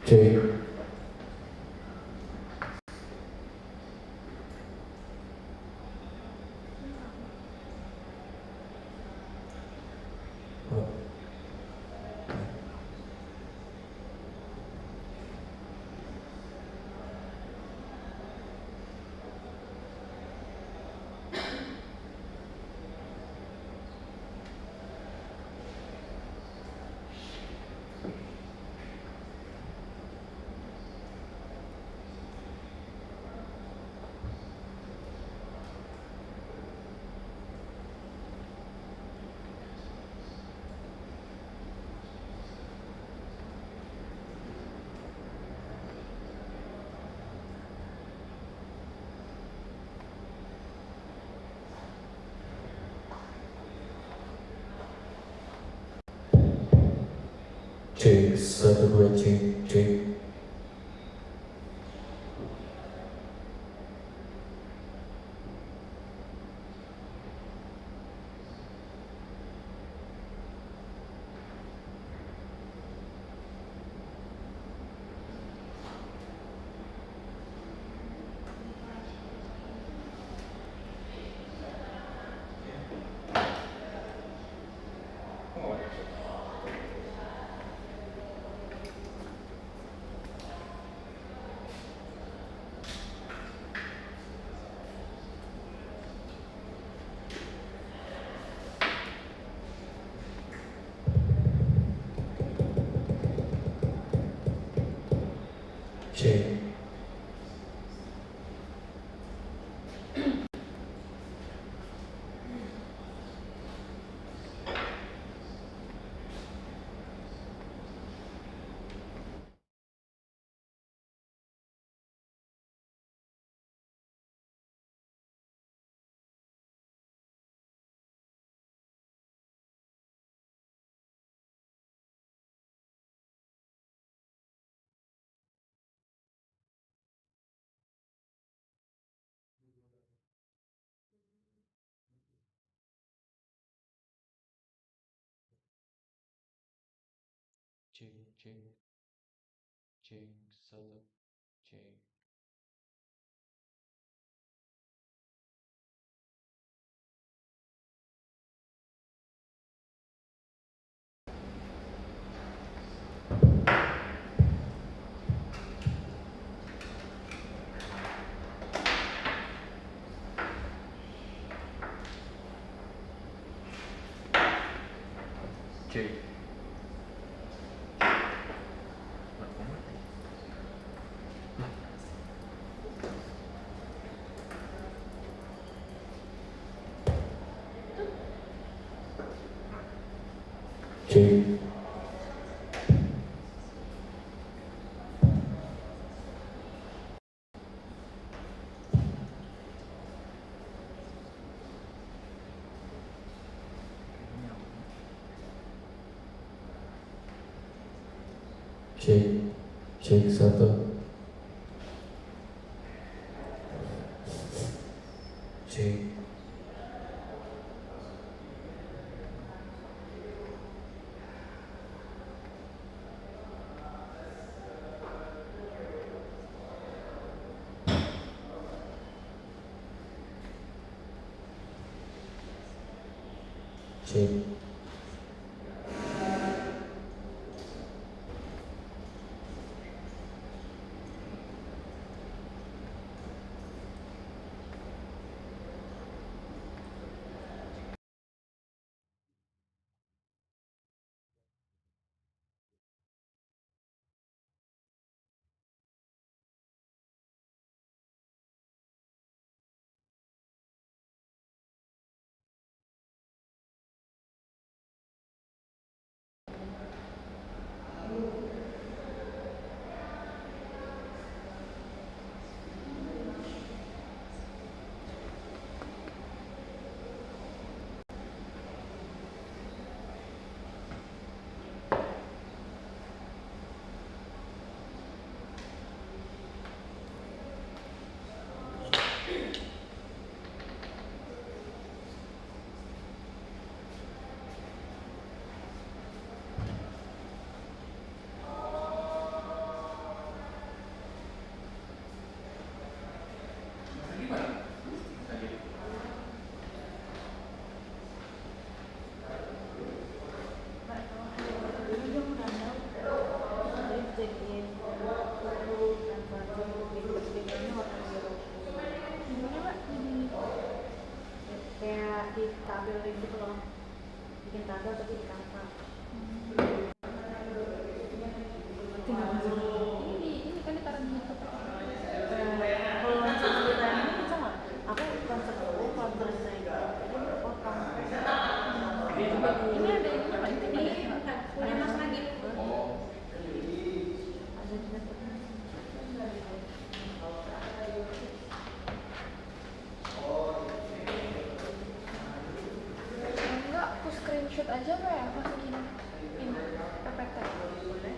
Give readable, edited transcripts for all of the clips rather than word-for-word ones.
Cek. Cek, satu dua cek, cek. Cek. Cek, cek, cek, satu, cek. Cek. Cek. Cek, cek satu. Cek. Cek. tinggal ini kan ditaruh di tempat. Kalau langsung ceritain ini bisa nggak? Aku transfer dulu, kalau terus naik jadi potong. Ini ada ininya nggak? Ini punya Mas lagi. Ada di laptop. Enggak, aku screenshot aja kayak masukin ini PPT. Boleh.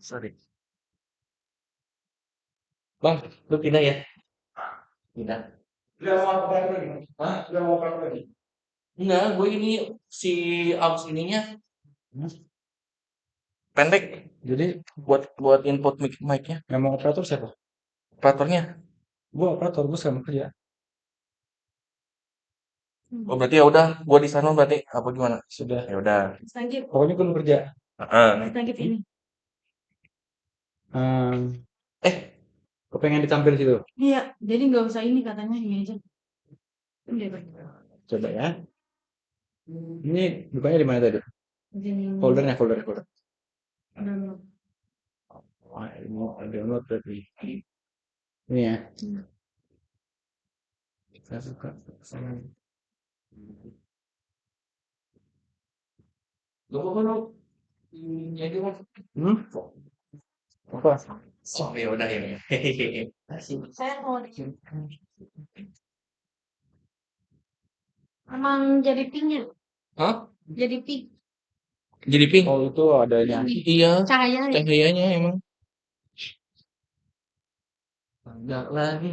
Sorry. Bang, lu pindah ya? Pindah. Udah mau apa lagi? Hah? Udah mau apa lagi? Enggak, gue ini si aus ininya pendek. Jadi buat buat input mic-nya. Memang operator siapa? Operatornya. Gua operator, gue sekarang kerja. Oh berarti ya udah, gua di sana berarti apa gimana? Sudah. Ya udah. Lanjut. Pokoknya gue kerja. Heeh. Lanjut ini. Eh, kepengen ditampil situ. Iya, jadi nggak usah ini katanya ini aja. Udah, Pak. Coba ya. Ini bukanya di mana tadi? Foldernya, folder. Download. Wah, ini download berarti. Ini ya. Saya suka. Lu apa lu? Jadi apa? Hmm? Apa? Oh ya udah ya. Hehehe. Saya mau emang jadi pingin, Hah? jadi pink. Jadi pink? Oh itu adanya. Iya. Cahaya ya. Cahayanya emang. Enggak lagi.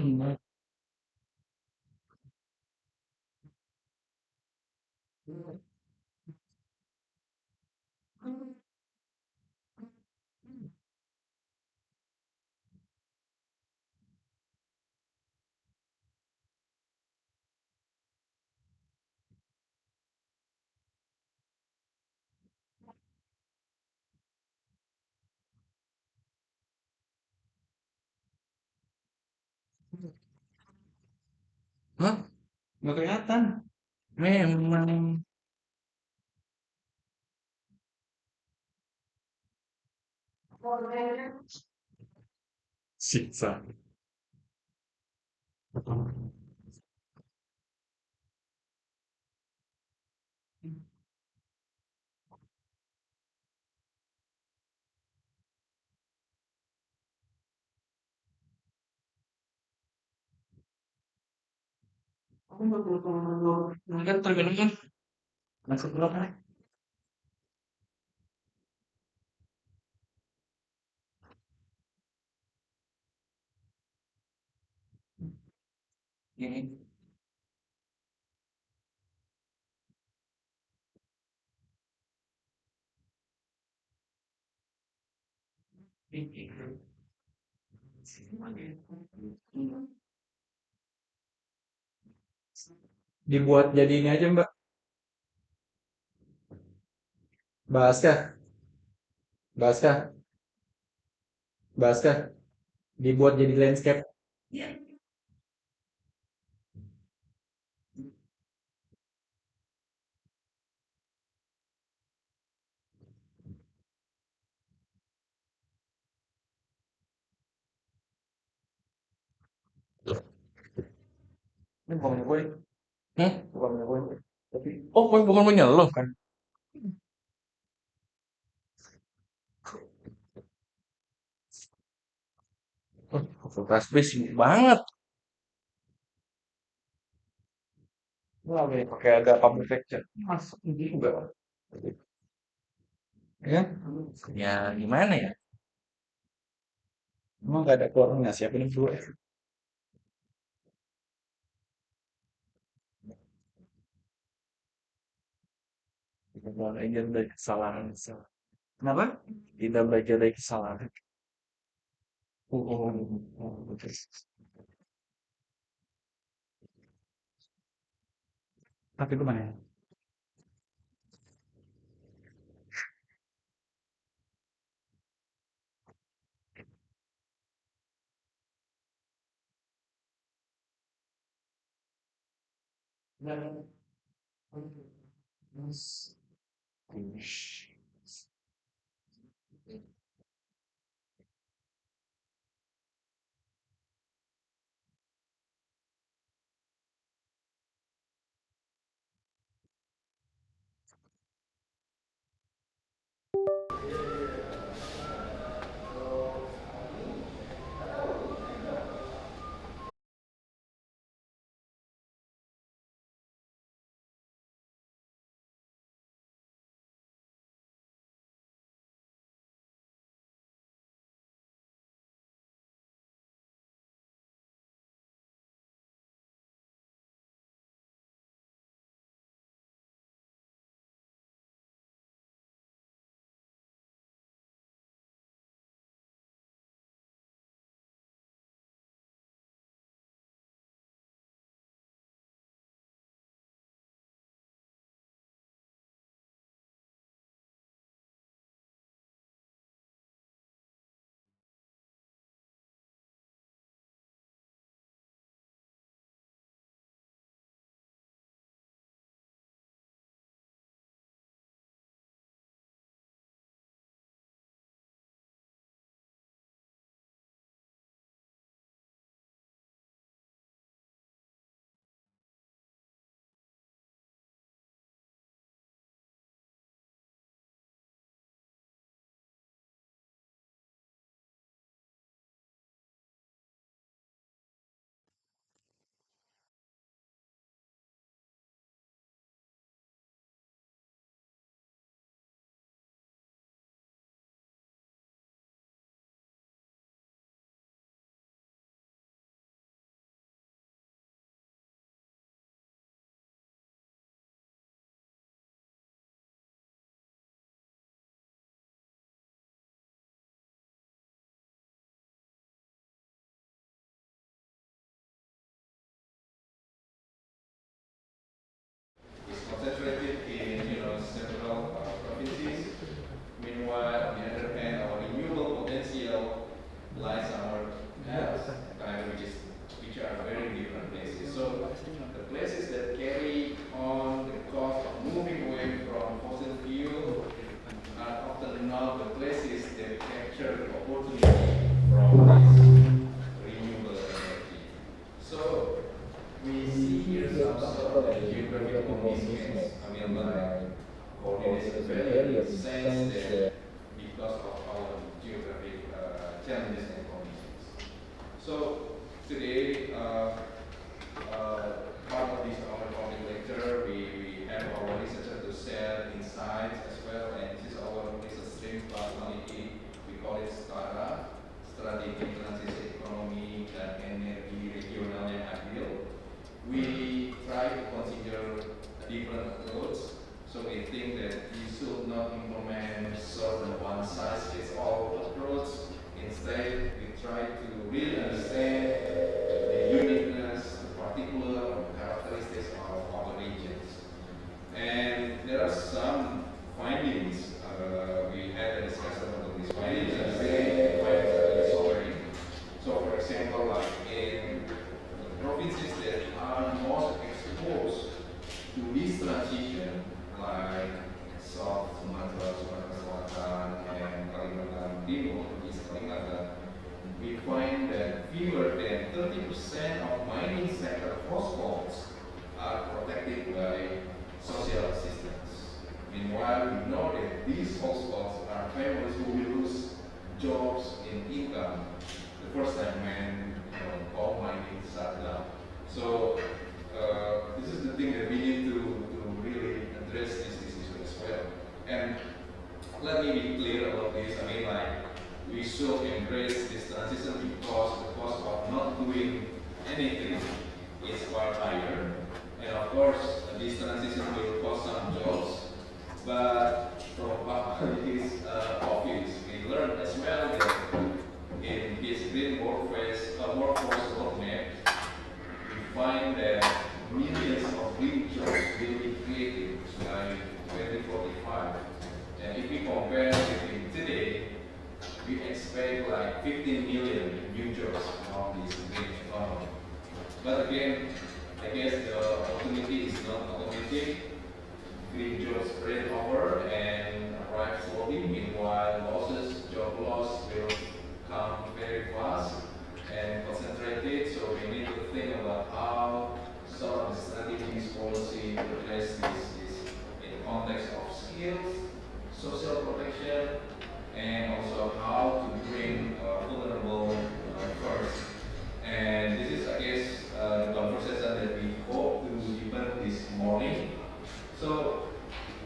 Hah? Nggak kelihatan. Memang. Siksa. Kan terminal kan? Masuk berapa? Ini. Dibuat jadi ini aja Mbak. Bahaskah? Bahaskah? Bahaskah? Dibuat jadi landscape. Ini bukan gue. Bukan gue. Tapi, oh, bukan punya lo kan? Fakultas B sibuk banget. Wah, pakai ada public lecture. Masuk juga. Ya, ya gimana ya? Emang gak ada keluarnya siapin dulu ya. Kita belajar dari kesalahan. Kenapa? Tidak belajar dari kesalahan. Oh, oh, oh, oh. Tapi gue mana? Concentrated in several provinces. Meanwhile, on the other hand, our renewable potential lies somewhere else, which are very different places. So the places that carry on the cost of moving away from fossil fuel are often not the places that capture the opportunity from this renewable energy. So we see here some sort of geographical mismatch. I mean, like coordination failure in the sense that because of our geographic challenges and conditions. So today, part of this our public lecture, we have our researcher to share insights as well, and this is our research stream class Maliki. We call it STARA, Strategi Transisi Ekonomi dan Energi Regional yang Adil. We try to consider a different approach. So we think that we should not implement sort of one-size-fits-all approach. Instead, we try to really understand the uniqueness, the particular characteristics of our regions. And there are some findings. We had a discussion about these findings, and they find it really sobering. So, for example, like in provinces that are most exposed to this transition, like South Sumatera, Sumatera Selatan, and Kalimantan Timur, East Kalimantan, we find that fewer than 30% of mining sector households are protected by social assistance. Meanwhile, we know that these households are families who will lose jobs and income the first time when coal mining shut down. So this is the thing that we need to really address this issue as well. And let me be clear about this. I mean, like, we should embrace this transition because the cost of not doing anything is far higher. And of course, this transition will cost some jobs. But from his office, we learned as well that in his green workforce roadmap, we find that millions of green jobs will green jobs spread over and arrive slowly. Meanwhile, job loss will come very fast and concentrated. So we need to think about how some of the strategies, policy to address this in the context of skills, social protection, and also how to bring vulnerable first. And this is, I guess, the conversation that we hope to deepen this morning. So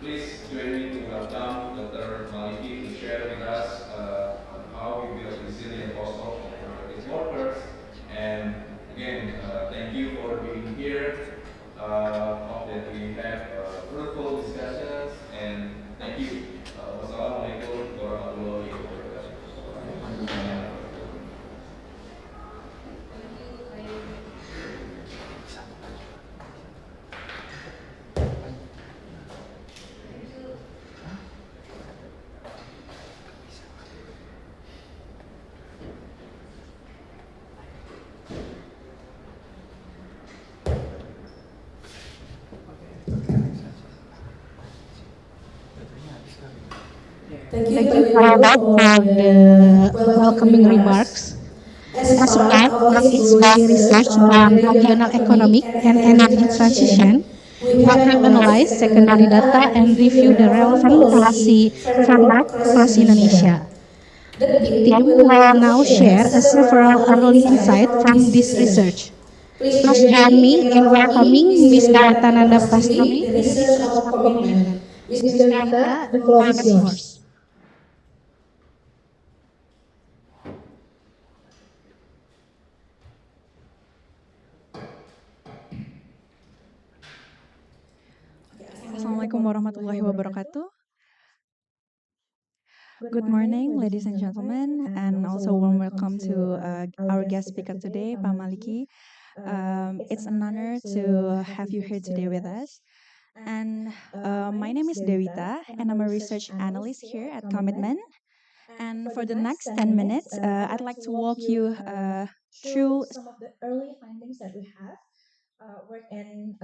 please join me to welcome Dr. Maliki to share with us on how we build resilient household for productive workers. And again, thank you for being here. Hope that we have fruitful discussions, and thank you. Wassalamualaikum warahmatullahi wabarakatuh. Thank you very much for the welcoming remarks. As part of its research on regional economic and energy transition, we have analyzed secondary data and reviewed the relevant policy framework across Indonesia. The team will now share several early insights from this research. Please join me in welcoming Ms. Dewata Nanda Prastwi, the Research of Commitment. Ms. Dewata, the floor is yours. Assalamualaikum warahmatullahi wabarakatuh. Good morning, ladies and gentlemen, and also warm welcome to our guest speaker today, Pak Maliki. It's an honor to have you here today with us. And my name is Dewita, and I'm a research analyst here at Commitment. And for the next 10 minutes, I'd like to walk you through some of the early findings that we have work in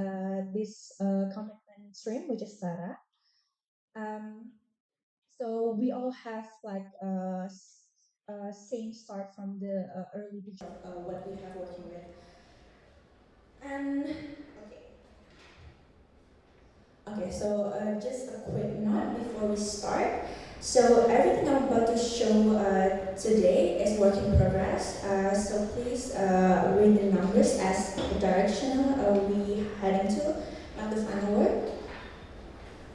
this commitment stream, which is SARA. So we all have like same start from the early beginning of what we have working with. And okay, so just a quick note before we start. So everything I'm about to show today is work in progress. So please read the numbers as the direction we heading to, not the final word.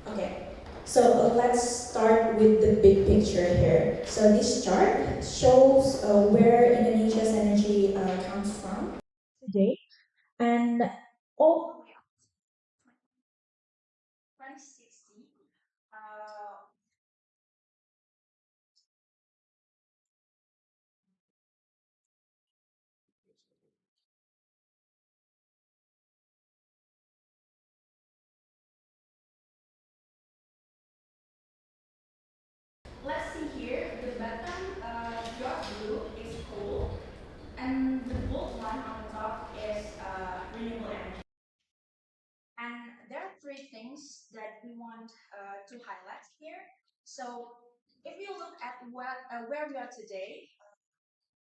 Okay, so let's start with the big picture here. So this chart shows where Indonesia's energy comes from today, and all the way up to 2060. Let's see here, the bottom dark blue is coal, and the bold one on the top is renewable energy. And there are three things that we want to highlight here. So if you look at where we are today,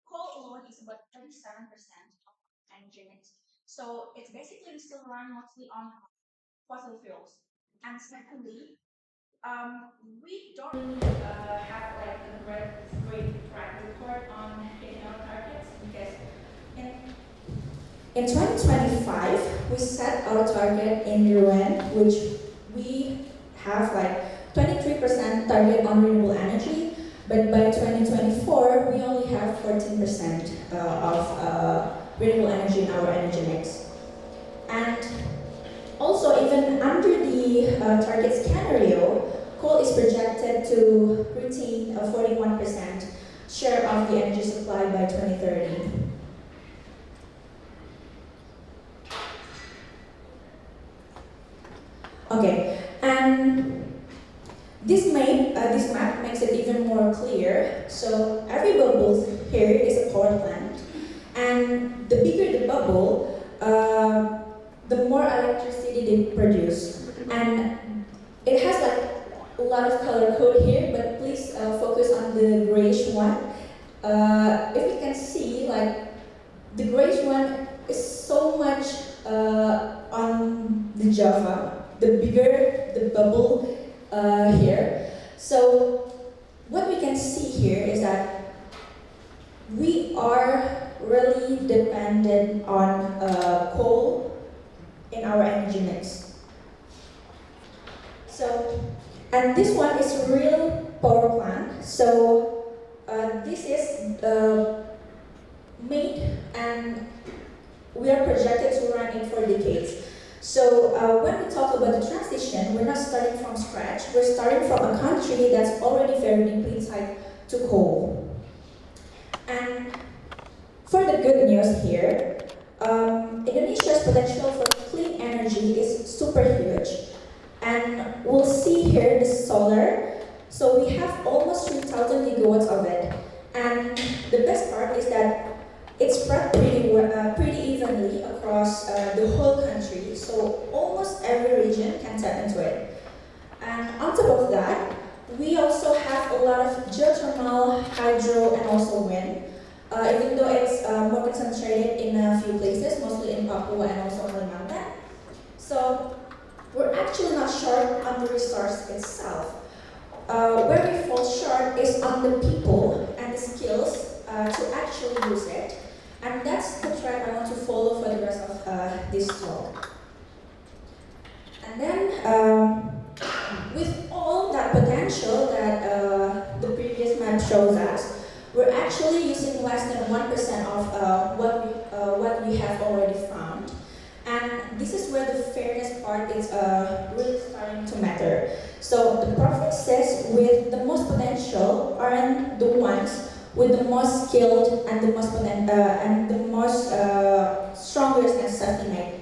coal alone is about 37% of energy mix. So it's basically we still run mostly on fossil fuels. And secondly, we don't really have like a great track record on hitting our targets because in 2025 we set our target in UN, which we have like 23% target on renewable energy, but by 2024 we only have 14% of renewable energy in our energy mix. And also, even under the target scenario, coal is projected to retain a 41% share of the energy supply by 2030. Okay, and this map makes it even more clear. So every bubble here is a power plant, and the bigger the bubble, the more electricity they produce. And lot of color code here, but please focus on the grayish one. If you can see, like, the grayish one is so much on the Java, the bigger the bubble here. So what we can see here is that we are really dependent on coal in our energy mix. So, and this one is a real power plant. So this is made, and we are projected to run it for decades. So when we talk about the transition, we're not starting from scratch. We're starting from a country that's already very deeply tied to coal. And for the good news here, Indonesia's potential for clean energy is super huge. And we'll see here the solar. So we have almost 3,000 gigawatts of it. And the best part is that it's spread pretty evenly across the whole country. So almost every region can tap into it. And on top of that, we also have a lot of geothermal, hydro, and also wind. Even though it's more concentrated in a few places, mostly in Papua and also Kalimantan. So we're actually not short on the resource itself. Where we fall short is on the people and the skills to actually use it. And that's the track I want to follow for the rest of this talk. And then, with all that potential that the previous map shows us, we're actually using less than 1% of what we have already found. And this is where the fairness part is really starting to matter. So the provinces with the most potential aren't the ones with the most skilled and the most strongest and safety net.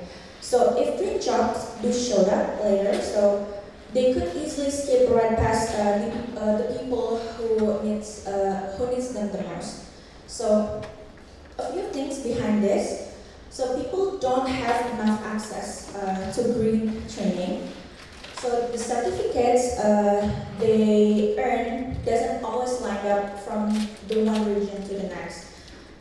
So if green jobs do show up later, so they could easily skip right past the people who needs them the most. So a few things behind this. So people don't have enough access to green training. So the certificates they earn doesn't always line up from the one region to the next.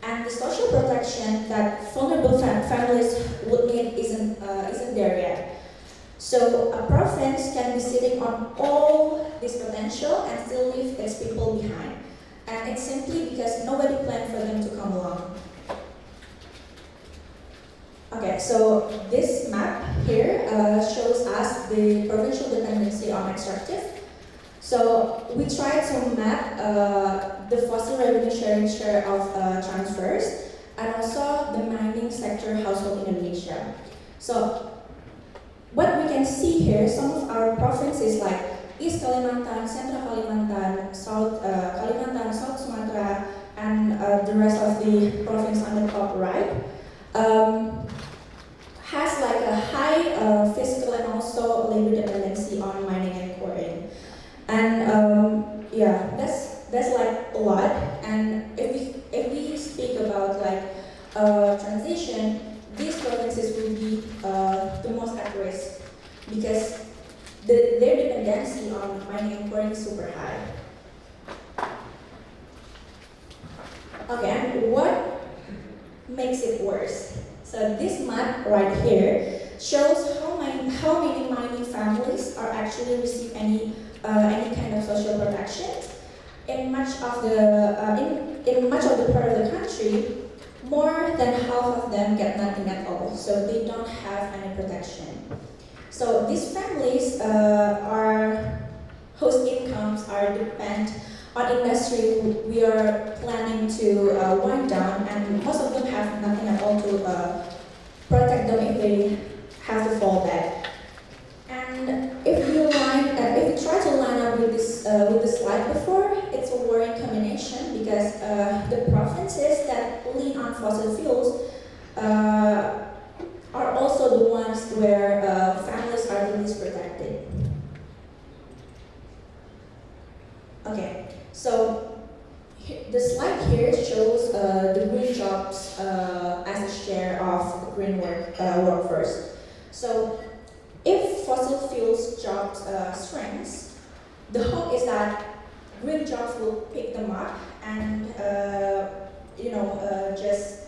And the social protection that vulnerable families would need isn't there yet. So a province can be sitting on all this potential and still leave its people behind. And it's simply because nobody planned for them to come along. Okay, so this map here shows us the provincial dependency on extractive. So we try to map the fossil revenue sharing share of transfers and also the mining sector household in Indonesia. So what we can see here, some of our provinces like East Kalimantan, Central Kalimantan, South Kalimantan, South Sumatra, and the rest of the province on the top right, has like a high fiscal and also labor dependency on mining and quarrying. And yeah, that's like a lot. And if we speak about like transition, these provinces will be the most at risk because their dependency on mining and quarrying is super high. Okay, and what makes it worse? So this map right here shows how many mining families are actually receive any kind of social protection. In much of the part of the country, more than half of them get nothing at all. So they don't have any protection. So these families whose incomes are depend on industry we are planning to wind down, and most of them have nothing at all to protect them if they have to fall back. And if you try to line up with the slide before, it's a worrying combination because the provinces that lean on fossil fuels are also the ones where families are the least protected. Okay, so the slide here shows the green jobs as a share of green workforce. So if fossil fuels jobs shrinks, The hope is that green jobs will pick them up and just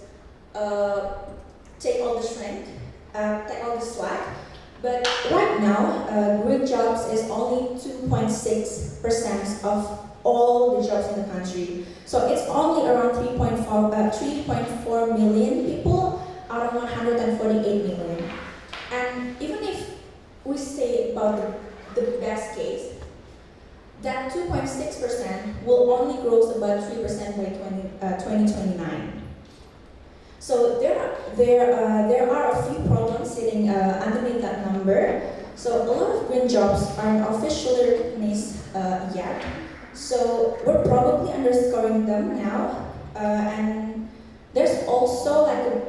take all the strength, take all the slack. But right now, green jobs is only 2.6% of all the jobs in the country. So it's only around 3.4 million people out of 148 million. And even if we say about the best case, that 2.6% will only grow about 3% by 2029. So there are a few problems sitting underneath that number. So a lot of green jobs aren't officially recognized yet. So we're probably underscoring them now, and there's also like a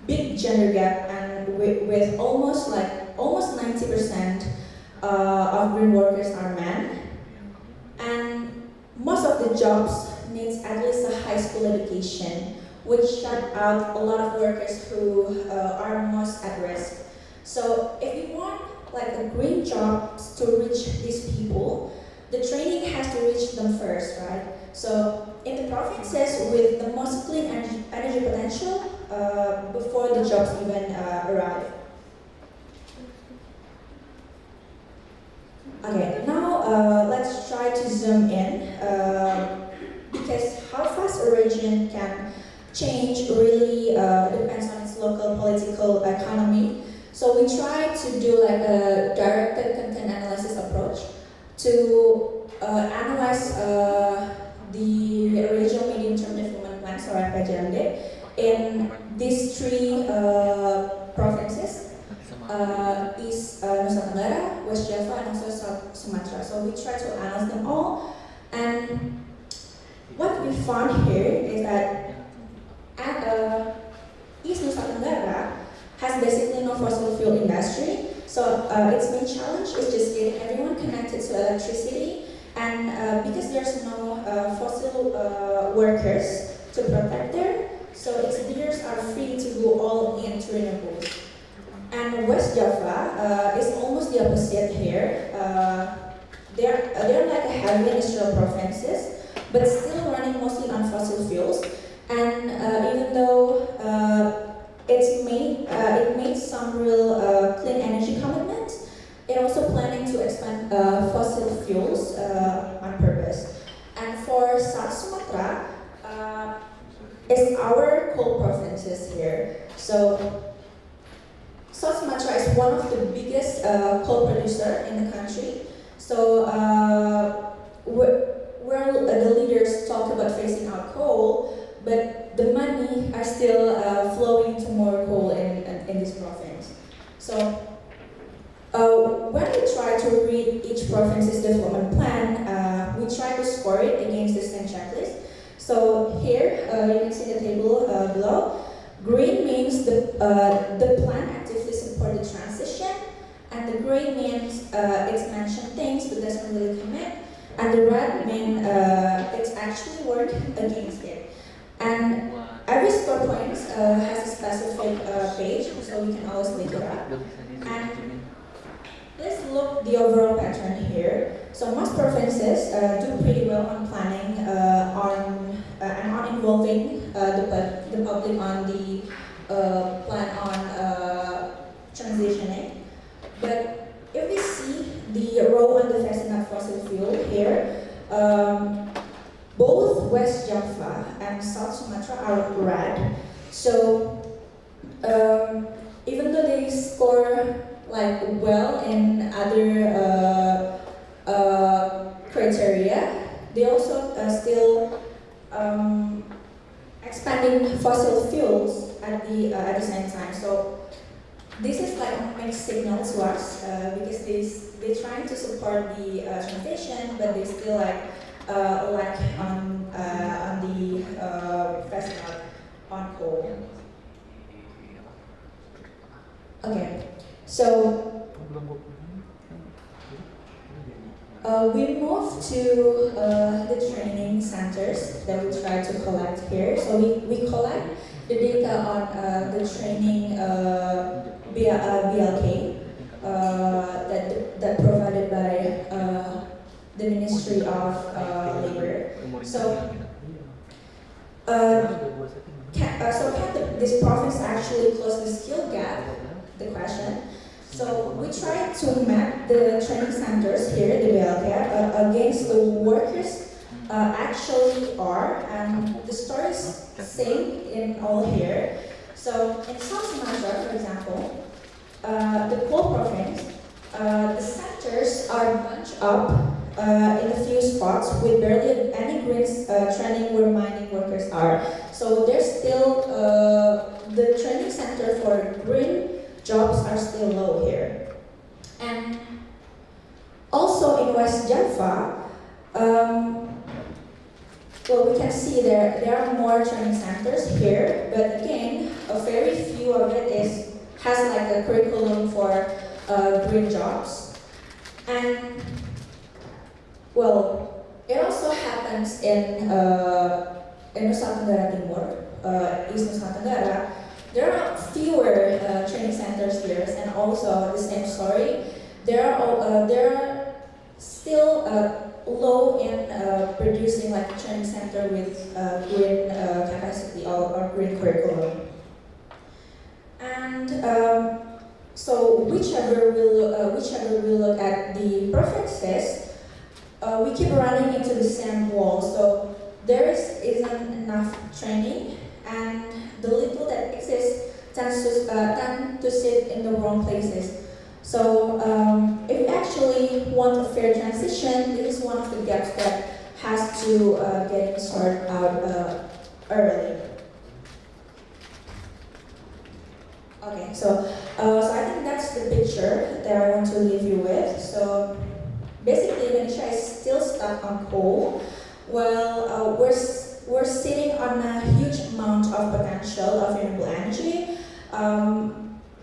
big gender gap, and with almost 90% of green workers are men, and most of the jobs needs at least a high school education, which shut out a lot of workers who are most at risk. So if you want like the green jobs to reach these people, the training has to reach them first, right? So in the provinces with the most clean energy potential, before the jobs even arrive. Okay, now let's try to zoom in, because how fast a region can change really depends on its local political economy. So we try to do like a directed content analysis approach to analyze the regional medium-term development plans, or RPJMD, in these three provinces. East Nusa Tenggara, West Java, and also South Sumatra. So we try to analyze them all, and what we found here is that at East Nusa Tenggara has basically no fossil fuel industry. So its main challenge is just getting everyone connected to electricity, and because there's no fossil workers to protect them, so its leaders are free to go all into renewables. And West Java is almost the opposite here. They're like a heavy industrial provinces, but still running mostly on fossil fuels. And even though it made some real clean energy commitments, it also planning to expand fossil fuels on purpose. And for South Sumatra, it's our coal provinces here. So South Sumatra is one of the biggest coal producer in the country. So where the leaders talk about phasing out coal, but the money are still flowing to more coal in this province. So when we try to read each province's development plan, we try to score it against the same checklist. So here you can see the table below. Green means the plan actively support the transition, and the gray means it's mentioned things but doesn't really commit, and the red means it's actually work against it. And every score point has a specific page, so we can always look it up. And let's look the overall pattern here. So most provinces do pretty well on planning on involving the public on the plan on transitioning. But if we see the row on the phasing out fossil fuel here, both West Java and South Sumatra are red. So even though they score like well in other criteria, they also still expanding fossil fuels at the same time. So this is like a mixed signal to us because they're trying to support the transition, but they still like lack on the phasing out on coal. Okay, so we moved to the training centers that we try to collect here. So we collect the data on the training BLK that provided by the the Ministry of Labor. So, can this province actually close the skill gap? The question. So we try to map the training centers here, the BLK, against the workers actually are, and the stories same in all here. So in South Sumatra, for example, the poor province, the centers are bunched up in a few spots with barely any green training where mining workers are. So there's still the training center for green jobs are still low here. And also in West Java, well, we can see there are more training centers here, but again, a very few of it has like a curriculum for green jobs. And well, it also happens in Nusa Tenggara Timur, East Nusa Tenggara. There are fewer training centers here, and also the same story. There are still low in producing like a training center with green capacity or green curriculum. And so whichever we look at the provinces, we keep running into the same wall. So there isn't enough training, and the little that exists tend to sit in the wrong places. So if we actually want a fair transition, this is one of the gaps that has to get sorted out early. Okay, so I think that's the picture that I want to leave you with. So basically, Indonesia is still stuck on coal. Well, we're sitting on a huge amount of potential of renewable energy.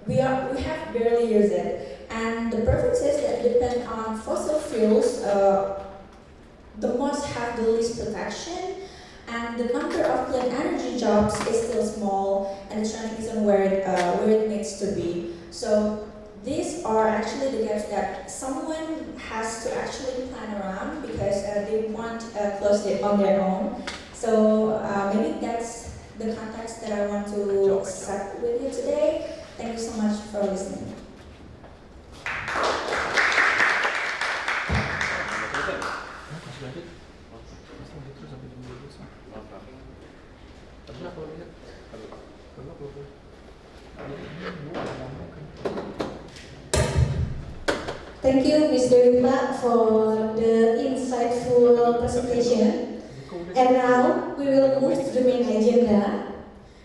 We have barely used it, and the provinces that depend on fossil fuels the most have the least protection, and the number of clean energy jobs is still small, and the trend isn't where it needs to be. So these are actually the gaps that someone has to actually plan around because they won't close it on their own. So maybe that's the context that I want to set with you today. Thank you so much for listening. Thank you, Mr. Rima, for the insightful presentation. And now we will move to the main agenda.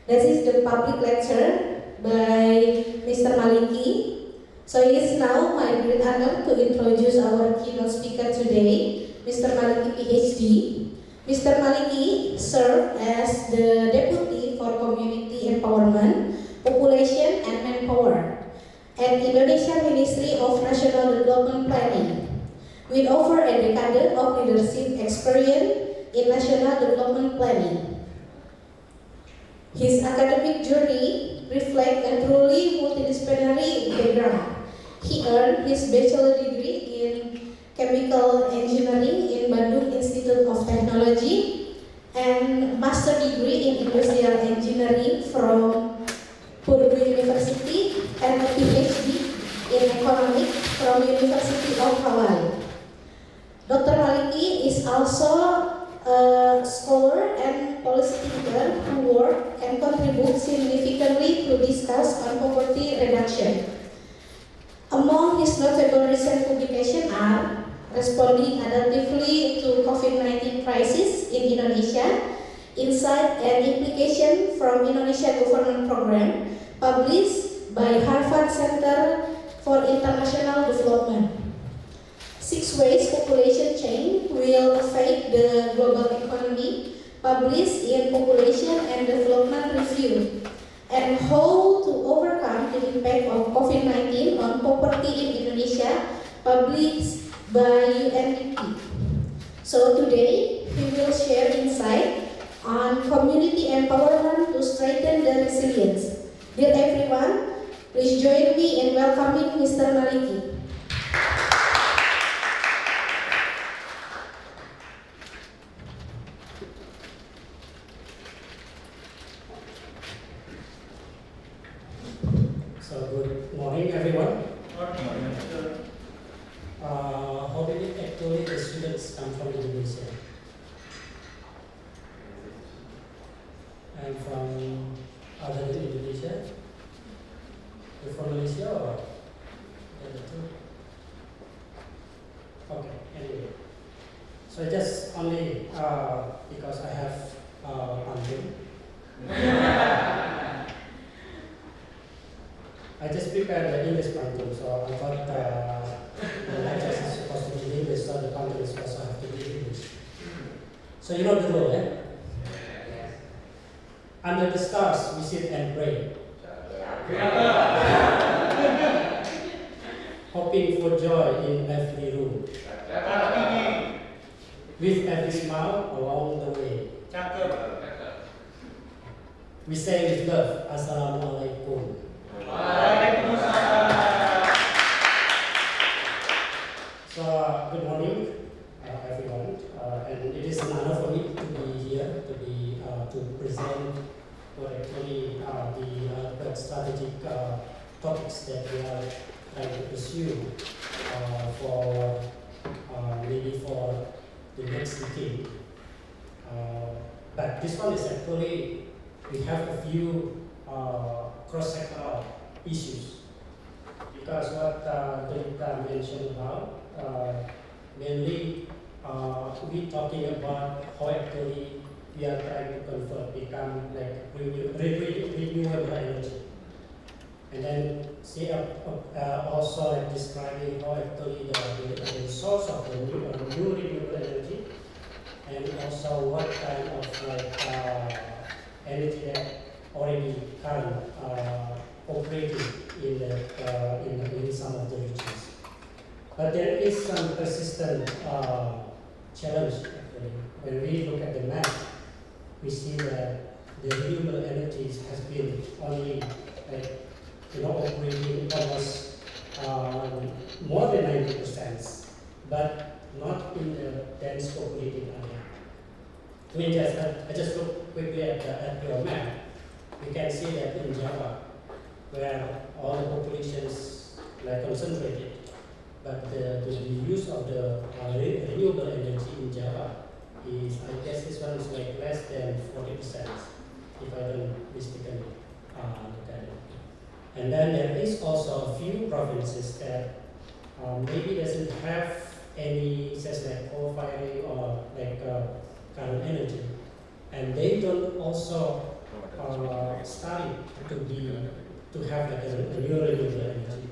That is the public lecture by Mr. Maliki. So it is now my great honor to introduce our keynote speaker today, Mr. Maliki, Ph.D. Mr. Maliki served as the Deputy for Community Empowerment, Population and Manpower at Indonesia Ministry of National Development Planning, with over a decade of leadership experience in national development planning. His academic journey reflects a truly multidisciplinary background. He earned his bachelor degree in chemical engineering in Bandung Institute of Technology and master degree in industrial engineering from Purdue University and a Ph.D. in economics from University of Hawaii. Dr. Maliki is also a scholar and policy thinker who work and contribute significantly to discuss on poverty reduction. Among his notable recent publications are Responding Adaptively to COVID-19 Crisis in Indonesia, Insight and Implication from Indonesia Government Program, published by Harvard Center for International Development. 6 Ways Population Change Will Affect the Global Economy, published in Population and Development Review, and How to Overcome the Impact of COVID-19 on Poverty in Indonesia, published by UNDP. So today, we will share insight on community empowerment to strengthen the resilience. Dear everyone, please join me in welcoming Mr. Maliki. actually the students come from Indonesia. And from other than Indonesia? You're from Malaysia or the other two? Okay, anyway. So I just only, because I have pantun, I just prepared the English pantun, so I thought the lecture is supposed to be in English, so the pantun is also have to be English. So you know the rule, eh? Under the stars we sit and pray, hoping for joy in every room, with every smile along the way. We say with love, Assalamualaikum. So, good morning, everyone. And it is an honor for me to be here, to present what actually the strategic topics that we are trying to pursue for maybe for the next decade. But this one is actually, we have a few cross-sectoral issues, because what Deputi mentioned about, mainly we talking about how actually we are trying to become like renewable energy. And then see also like describing how actually the source of the new renewable energy, and also what kind of like energy that already current operating in some of the regions. But there is some persistent challenge actually. When we look at the map, we see that the renewable energies has been only like, operating almost more than 90%, but not in the dense populated area. I mean, I just look quickly at your map. We can see that in Java, where all the populations like concentrated, but the use of the renewable energy in Java is, I guess this one is like less than 40%, if I don't mistakenly look at it. And then there is also a few provinces that maybe doesn't have any such like coal firing or like current energy, and they don't also study to have like a new renewable energy.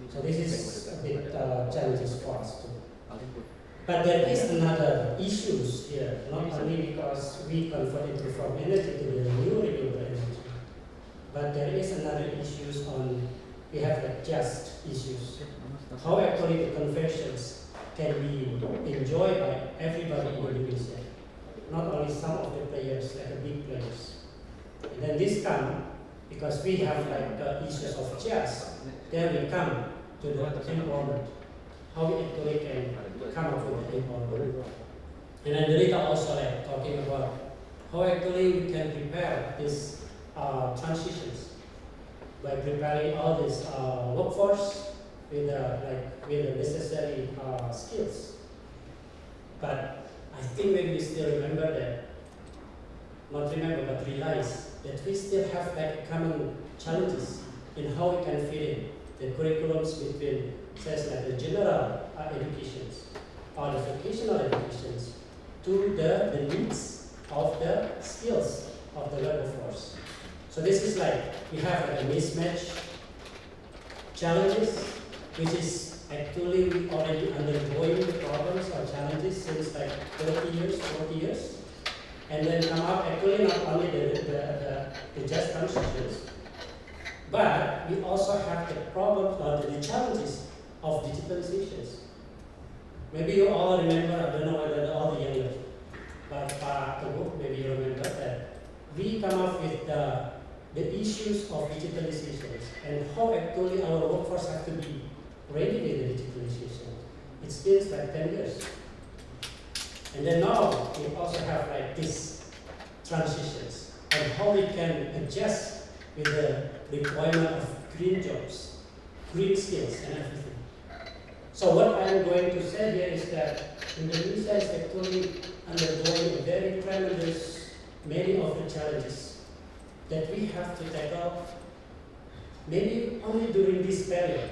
So this is a bit challenges for us too. But there is another issues here, not only because we converted from energy to the new renewable energy, but there is another issues on, we have like just issues. How actually the conversions can be enjoyed by everybody in Indonesia, not only some of the players, like the big players. And then this come because we have like issues of just, then we come to the empowerment. How we actually can come up with empowerment. And then the data also like talking about how actually we can prepare these transitions by preparing all this workforce with the necessary skills. But I think maybe we still remember that, not remember but realize that we still have like common challenges in how we can fit in the curriculums between, says like the general educations or the vocational educations to the needs of the skills of the labor force. So this is like, we have like a mismatch challenges, which is actually we already undergoing the problems or challenges since like 30 years, 40 years. And then come up actually not only the just transitions, but we also have the problems or the challenges of digitalizations. Maybe you all remember, I don't know whether all the younger, but maybe you remember that we come up with the issues of digitalizations and how actually our workforce have to be ready with the digitalization. It's been like 10 years. And then now we also have like these transitions and how we can adjust with the requirement of green jobs, green skills and everything. So what I'm going to say here is that Indonesia is actually undergoing a very tremendous many of the challenges that we have to tackle maybe only during this period.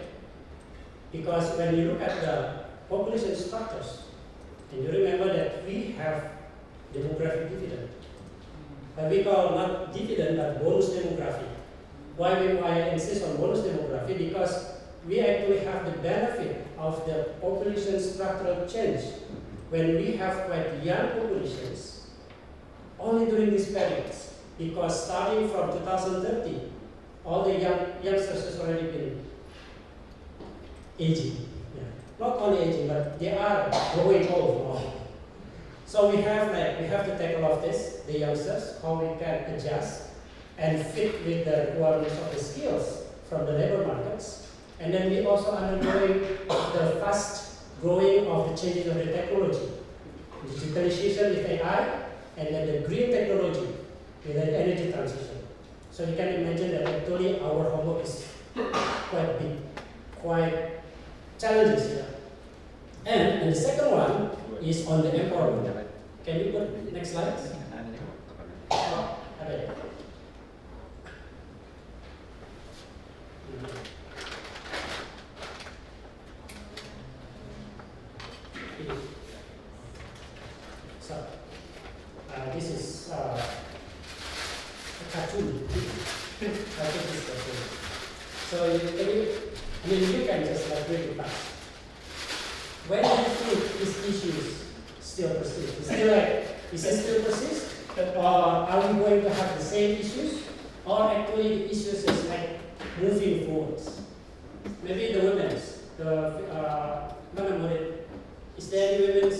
Because when you look at the population structures, and you remember that we have demographic dividend. But we call not dividend but bonus demography. Why I insist on bonus demography? Because we actually have the benefit of the population structural change when we have quite young populations only during these periods. Because starting from 2030, all the youngsters has already been aging. Yeah. Not only aging, but they are growing old now. So we have to tackle of this, the youngsters, how we can adjust and fit with the requirements of the skills from the labor markets. And then we also undergoing the fast growing of the changes of the technology, digitalization with AI, and then the green technology with the energy transition. So you can imagine that actually our homework is quite big, quite challenges here. And the second one is on the empowerment. Can you put next slide? Okay. So this is a cartoon. So you can just like read it back. When do you think these issues still persist? Is it still persist? Or are we going to have the same issues? Or actually the issues is like moving forwards? Maybe the women's, is there any women's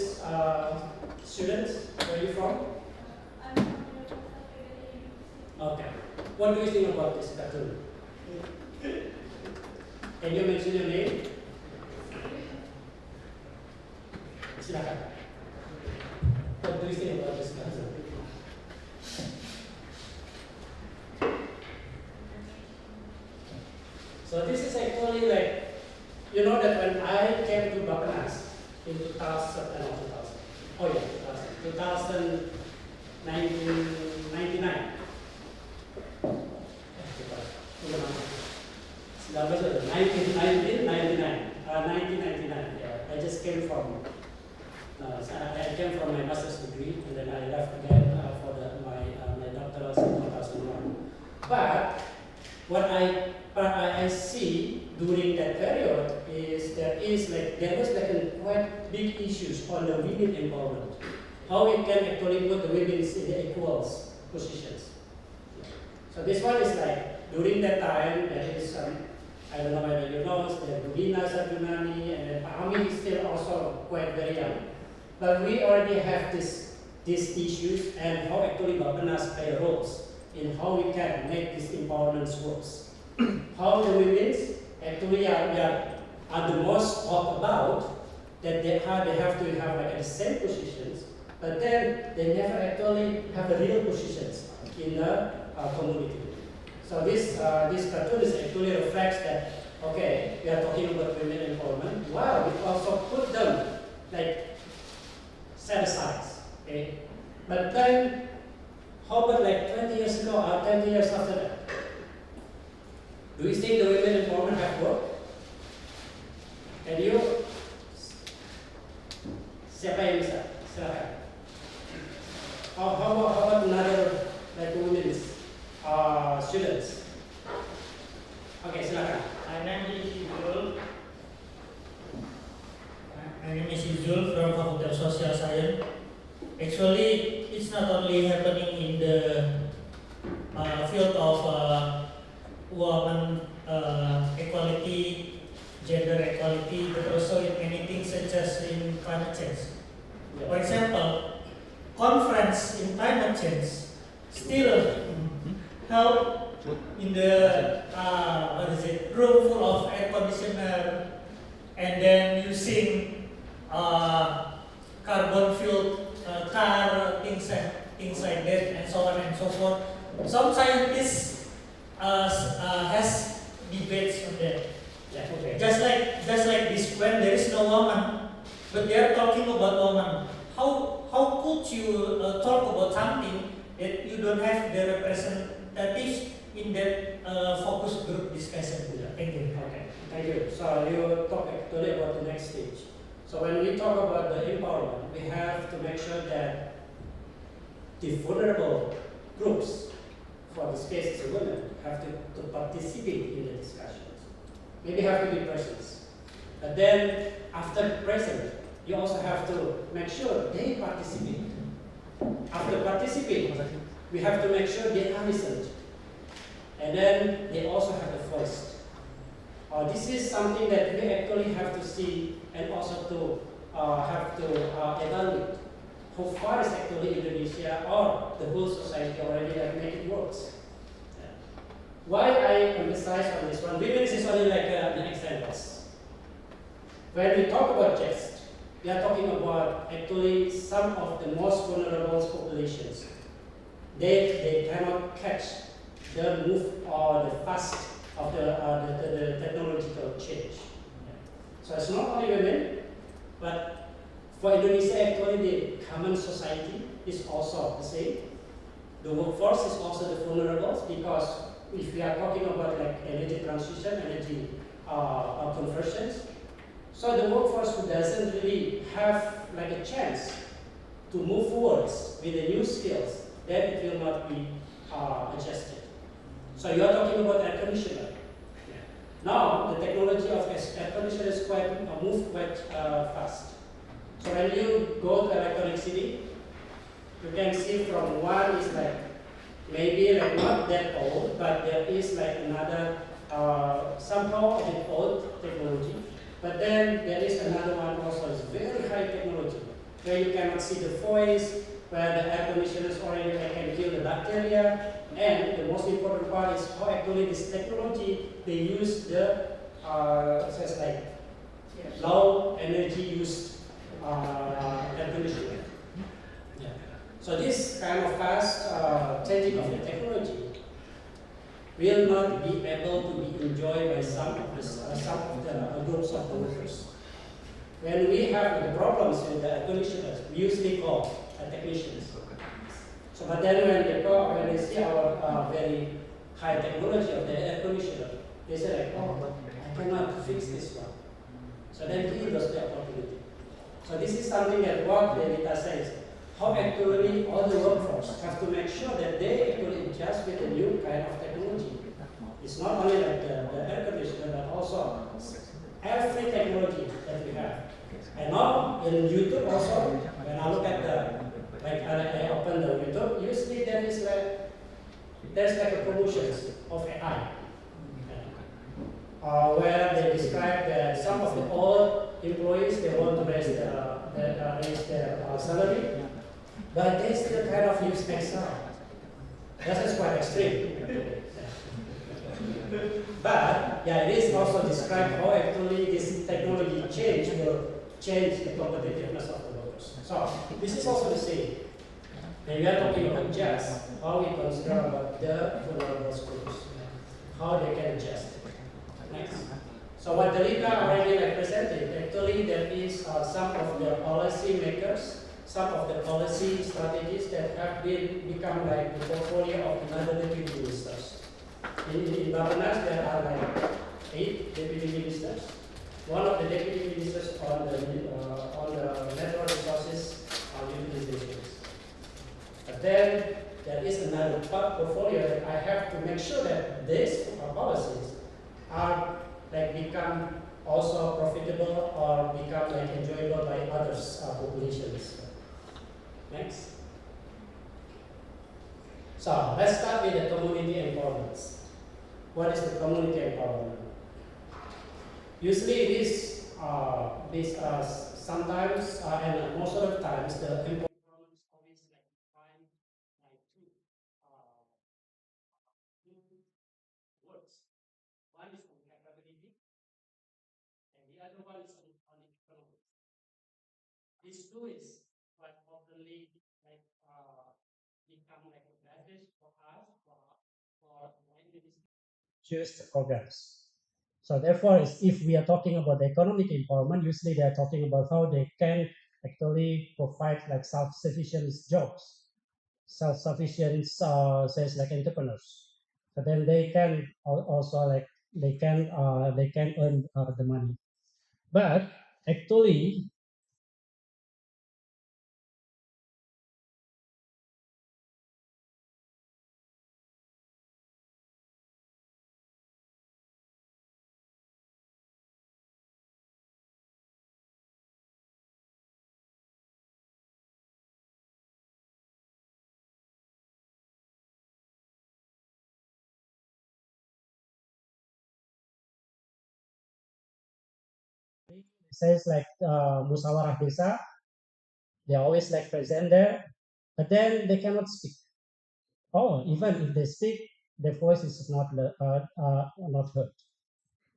students? Where are you from? Okay. What do you think about this cartoon? Can you mention your name? Silakan. What do you think about this cartoon? So this is actually like, you know that when I came to Bappenas in 1999. 1999. Yeah, I just came from. I came from my master's degree, and then I left again for my doctoral in 2001. But what I see during that period is there was like a quite big issues on the women empowerment. How we can actually put the women in the equals positions. So this one is like during that time there is I don't know whether you know, the Budina Sarjunani and then Pahami is still also quite very young. But we already have these issues and how actually Bappenas play roles in how we can make this empowerment works. How the women actually are the most talked about that they have to have like the same positions, but then they never actually have the real positions in the community. So this cartoon is actually reflects that, okay, we are talking about women empowerment. Wow, we also put them like set aside. Okay? But then how about like 20 years ago or 10 years after that? Do you think the women empowerment have worked? And you? Siapa yang bisa? Silakan. How about another like women's students? Okay, silakan. My name is Yuzul from Faculty of Social Science. Actually, it's not only happening in the field of women equality, gender equality, but also in many things such as in climate change. For example, conference in climate change still help in the room full of air conditioner and then using carbon fueled car, things like that, and so on and so forth. Some scientists has debates on that. Yeah, okay. Just like this, when there is no but they are talking about women. How could you talk about something that you don't have the representatives in that focus group discussion? Thank you. Okay, thank you. So you talk actually about the next stage. So when we talk about the empowerment, we have to make sure that the vulnerable groups, for this case the women, have to participate in the discussions. Maybe have to be present. But then after present, you also have to make sure they participate. After participate, we have to make sure they are listened. And then they also have the voice. This is something that we actually have to see and also to have to evaluate how far is actually Indonesia or the whole society already that make it works. Yeah. Why I emphasize on this one, women is only like an example. When we talk about just, we are talking about actually some of the most vulnerable populations. They cannot catch the move or the fast of the technological change. Yeah. So it's not only women, but for Indonesia actually the common society is also the same. The workforce is also the vulnerable because if we are talking about like energy transition, energy conversions, so the workforce who doesn't really have like a chance to move forwards with the new skills, then it will not be adjusted. So you are talking about air conditioner. Yeah. Now the technology of air conditioner is quite moved quite fast. So when you go to electronic city, you can see from one is like maybe like not that old, but there is like another somehow a bit old technology. But then there is another one also is very high technology, where you cannot see the voice, where the air conditioners already can kill the bacteria, and the most important part is how actually this technology they use the says like low energy use air conditioner. Yeah. So this kind of fast changing of the technology will not be able to be enjoyed by some of the groups of the workers. When we have the problems with the air conditioners, we usually call technicians. So, but then when they see our very high technology of the air conditioner, they say like, oh, I cannot fix this one. So then he lost the opportunity. So this is something that what the data says. How actually all the workforce have to make sure that they actually adjust with the new kind of technology. It's not only like the air conditioner, but also every technology that we have. And now in YouTube also, when I look at I open the YouTube, usually there's like a promotions of AI. Where they describe that some of the old employees, they want to raise their salary, but they still kind of use Excel. That is quite extreme. But yeah, it is also described how actually this technology change will change the competitiveness of the workers. So this is also the same. And we are talking about just how we consider about the vulnerable groups, how they can adjust. Next. So what Delita already represented, actually there is some of the policy makers, some of the policy strategies that have become like the portfolio of another deputy ministers. In Bappenas there are like 8 deputy ministers. One of the deputy ministers on the natural resources utilizations. But then there is another portfolio that I have to make sure that these policies are like become also profitable or become like enjoyable by others populations. Next. So let's start with the community empowerment. What is the community empowerment? Usually it is sometimes and most of the times the empowerment is always like defined like two words. One is on capability, and the other one is on economics. These two is what oftenly like become like a basis for us for just the programs. So therefore, if we are talking about the economic empowerment, usually they are talking about how they can actually provide like self-sufficient jobs, self-sufficient says like entrepreneurs. So then they can also like they can earn the money. But actually, it says like musyawarah desa, they always like present there, but then they cannot speak. Or even if they speak, their voice is not heard.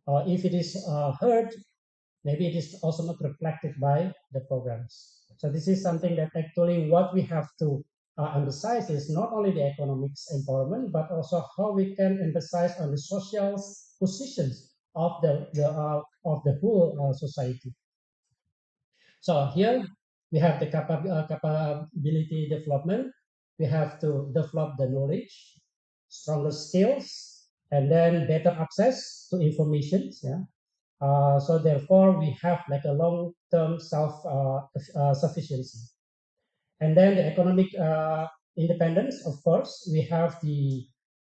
Or if it is heard, maybe it is also not reflected by the programs. So this is something that actually what we have to emphasize is not only the economics empowerment, but also how we can emphasize on the social positions of the whole society. So here we have the capability development. We have to develop the knowledge, stronger skills, and then better access to information. Yeah. So therefore, we have like a long-term self-sufficiency. And then the economic independence, of course, we have the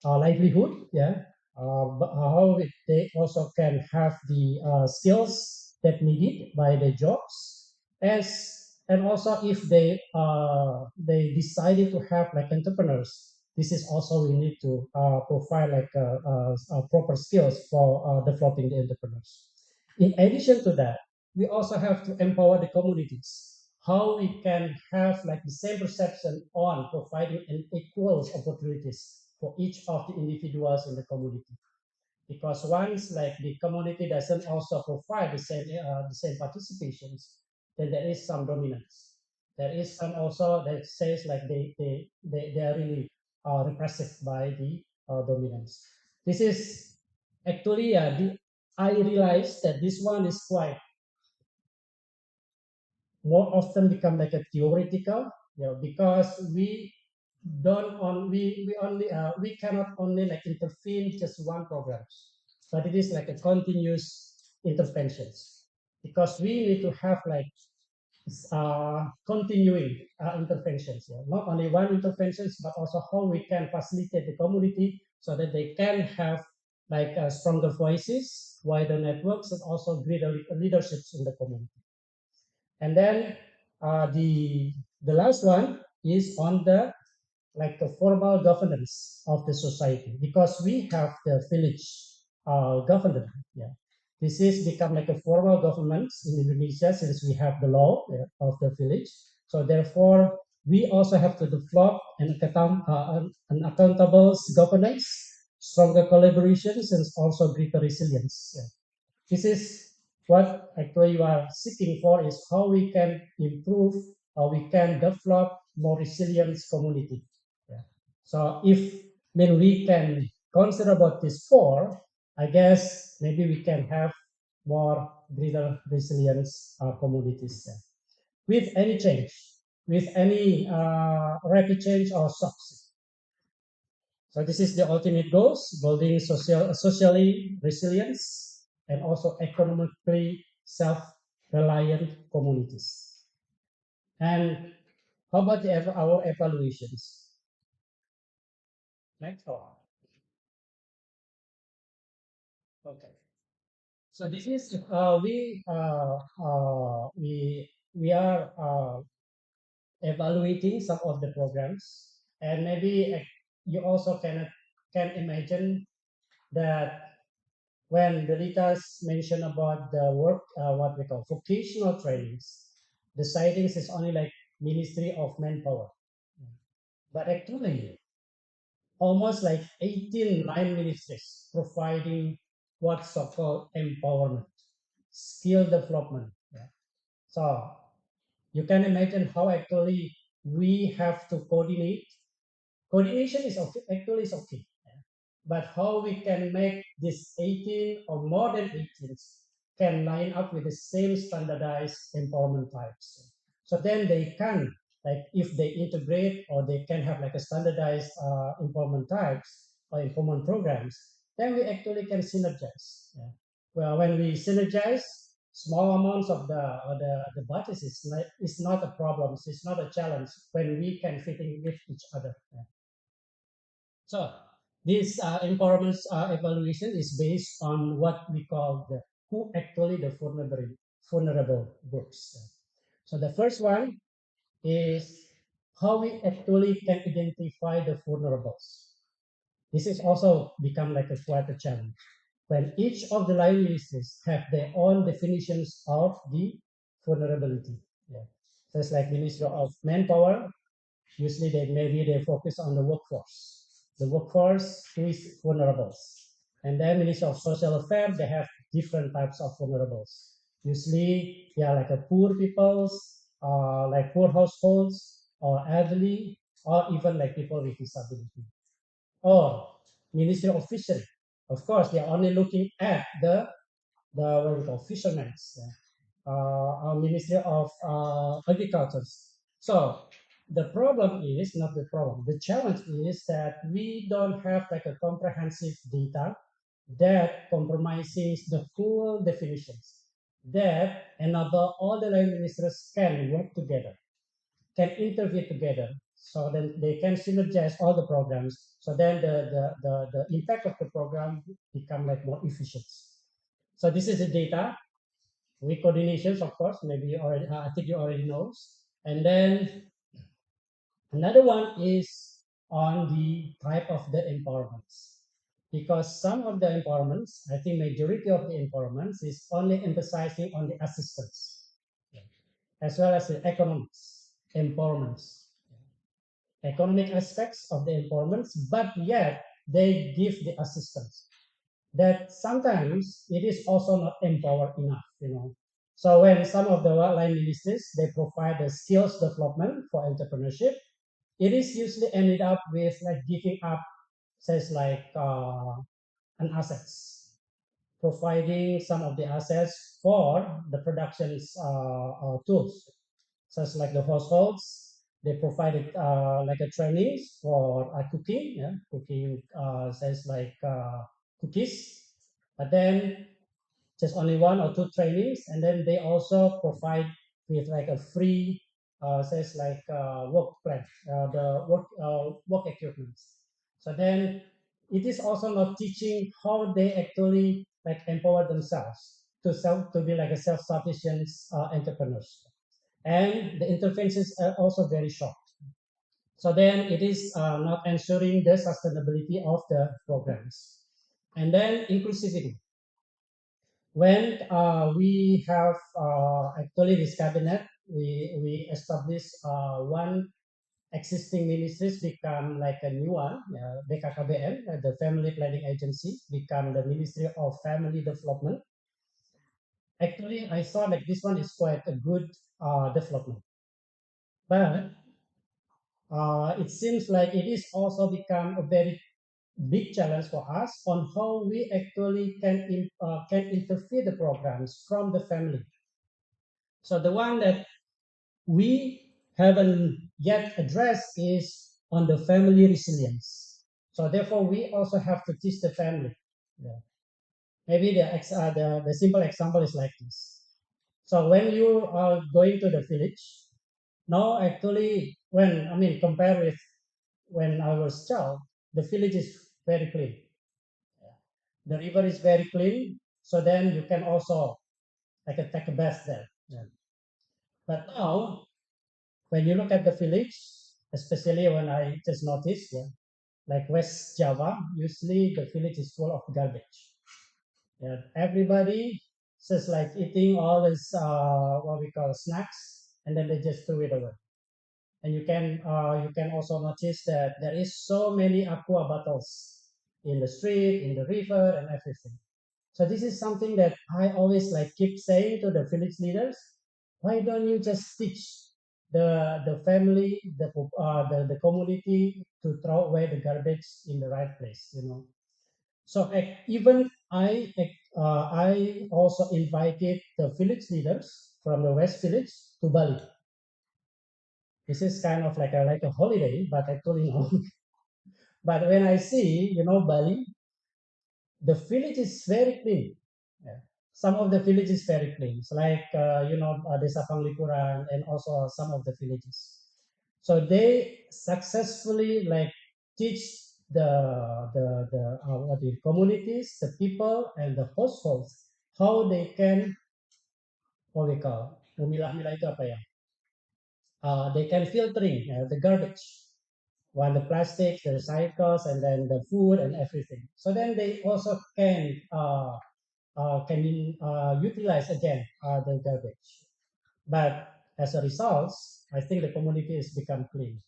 livelihood, yeah, how they also can have the skills that needed by the jobs, as and also if they decided to have like entrepreneurs, this is also we need to provide like proper skills for developing the entrepreneurs. In addition to that, we also have to empower the communities, how we can have like the same perception on providing an equal opportunities for each of the individuals in the community. Because once like the community doesn't also provide the same participations, then there is some dominance. There is some also that says like they are really repressive by the dominance. This is actually I realize that this one is quite more often become like a theoretical, because we only we cannot only like intervene just one programs, but it is like a continuous interventions, because we need to have like continuing interventions, not only one interventions, but also how we can facilitate the community so that they can have like stronger voices, wider networks, and also greater leaderships in the community. And then the last one is on the like the formal governance of the society, because we have the village government. Yeah, this is become like a formal government in Indonesia since we have the law of the village. So therefore, we also have to develop an accountable governance, stronger collaborations, and also greater resilience. Yeah. This is what actually you are seeking for, is how we can improve, how we can develop more resilient community. Yeah. So if we can consider about these four, I guess maybe we can have more greater resilience communities. Yeah. With any change, with any rapid change or shocks. So this is the ultimate goals: building socially resilience and also economically self-reliant communities. And how about our evaluations? Next one. Okay. So this is we are evaluating some of the programs, and maybe you also can imagine that when the leaders mention about the work, what we call vocational trainings, the sightings is only like Ministry of Manpower. But actually, almost like 18 line ministries providing what's so-called empowerment, skill development. Yeah. So you can imagine how actually we have to coordinate. Coordination is okay, actually is okay. Yeah. but how we can make this 18 or more than 18 can line up with the same standardized empowerment types. So then they can, like if they integrate or they can have like a standardized empowerment types or empowerment programs, then we actually can synergize. Yeah. Well, when we synergize, small amounts of the budget is not a problem. It's not a challenge when we can fit in with each other. Yeah. So this empowerment evaluation is based on what we call the who actually the vulnerable groups. So the first one is how we actually can identify the vulnerables. This is also become like a quite a challenge when each of the line ministries have their own definitions of the vulnerability. Yeah. So it's like Ministry of Manpower. Usually they focus on the workforce who is vulnerable. And then Ministry of Social Affairs, they have different types of vulnerables. Usually they are like a poor peoples, like poor households, or elderly, or even like people with disability. Or Ministry of Fishery. Of course, they are only looking at the what we call fishermen. Ministry of Agriculture. So the problem is not the problem. The challenge is that we don't have like a comprehensive data that compromises the full definitions that enable all the line ministers can work together, can intervene together, so then they can synergize all the programs. So then the impact of the program become like more efficient. So this is the data with coordinations, of course, maybe you already, I think you already know. And then another one is on the type of the empowerments. Because some of the empowerments, I think majority of the empowerments is only emphasizing on the assistance, as well as the economics, empowerments, economic aspects of the empowerments, but yet they give the assistance. That sometimes it is also not empowered enough. So when some of the line ministries they provide the skills development for entrepreneurship, it is usually ended up with like giving up, says like an assets, providing some of the assets for the production's tools, such like the households. They provided like a trainings for cooking, yeah, cooking says like cookies, but then just only one or two trainings, and then they also provide with like a free says like work plan, the work equipment. So then it is also not teaching how they actually like empower themselves to be like a self-sufficient entrepreneurs, and the interventions are also very short. So then it is not ensuring the sustainability of the programs. And then inclusivity. When we have actually this cabinet, we established one existing ministries become like a new one, BKKBN, the Family Planning Agency, become the Ministry of Family Development. Actually, I saw like this one is quite a good development, but it seems like it is also become a very big challenge for us on how we actually can interfere the programs from the family. So the one that we haven't yet addressed is on the family resilience. So therefore, we also have to teach the family. Yeah. Maybe the simple example is like this. So when you are going to the village, now actually when I mean compare with when I was child, the village is very clean. The river is very clean, so then you can also like take a bath there. Yeah. But now when you look at the village, especially when I just noticed, yeah, like West Java, usually the village is full of garbage. Yeah, everybody just like eating all this what we call snacks, and then they just throw it away. And you can also notice that there is so many aqua bottles in the street, in the river, and everything. So this is something that I always like keep saying to the village leaders. Why don't you just teach the family, the community to throw away the garbage in the right place? So even I also invited the village leaders from the West Village to Bali. This is kind of like a holiday, but actually no. But when I see, Bali, the village is very clean. Yeah. Some of the village is very clean. It's like Desa Panglipuran and also some of the villages. So they successfully teach the communities, the people, and the households how they can what we call memilah-milah itu apa ya? They can filtering the garbage, one the plastics, the recycles, and then the food and everything. So then they also can utilize again the garbage. But as a result, I think the community has become clean.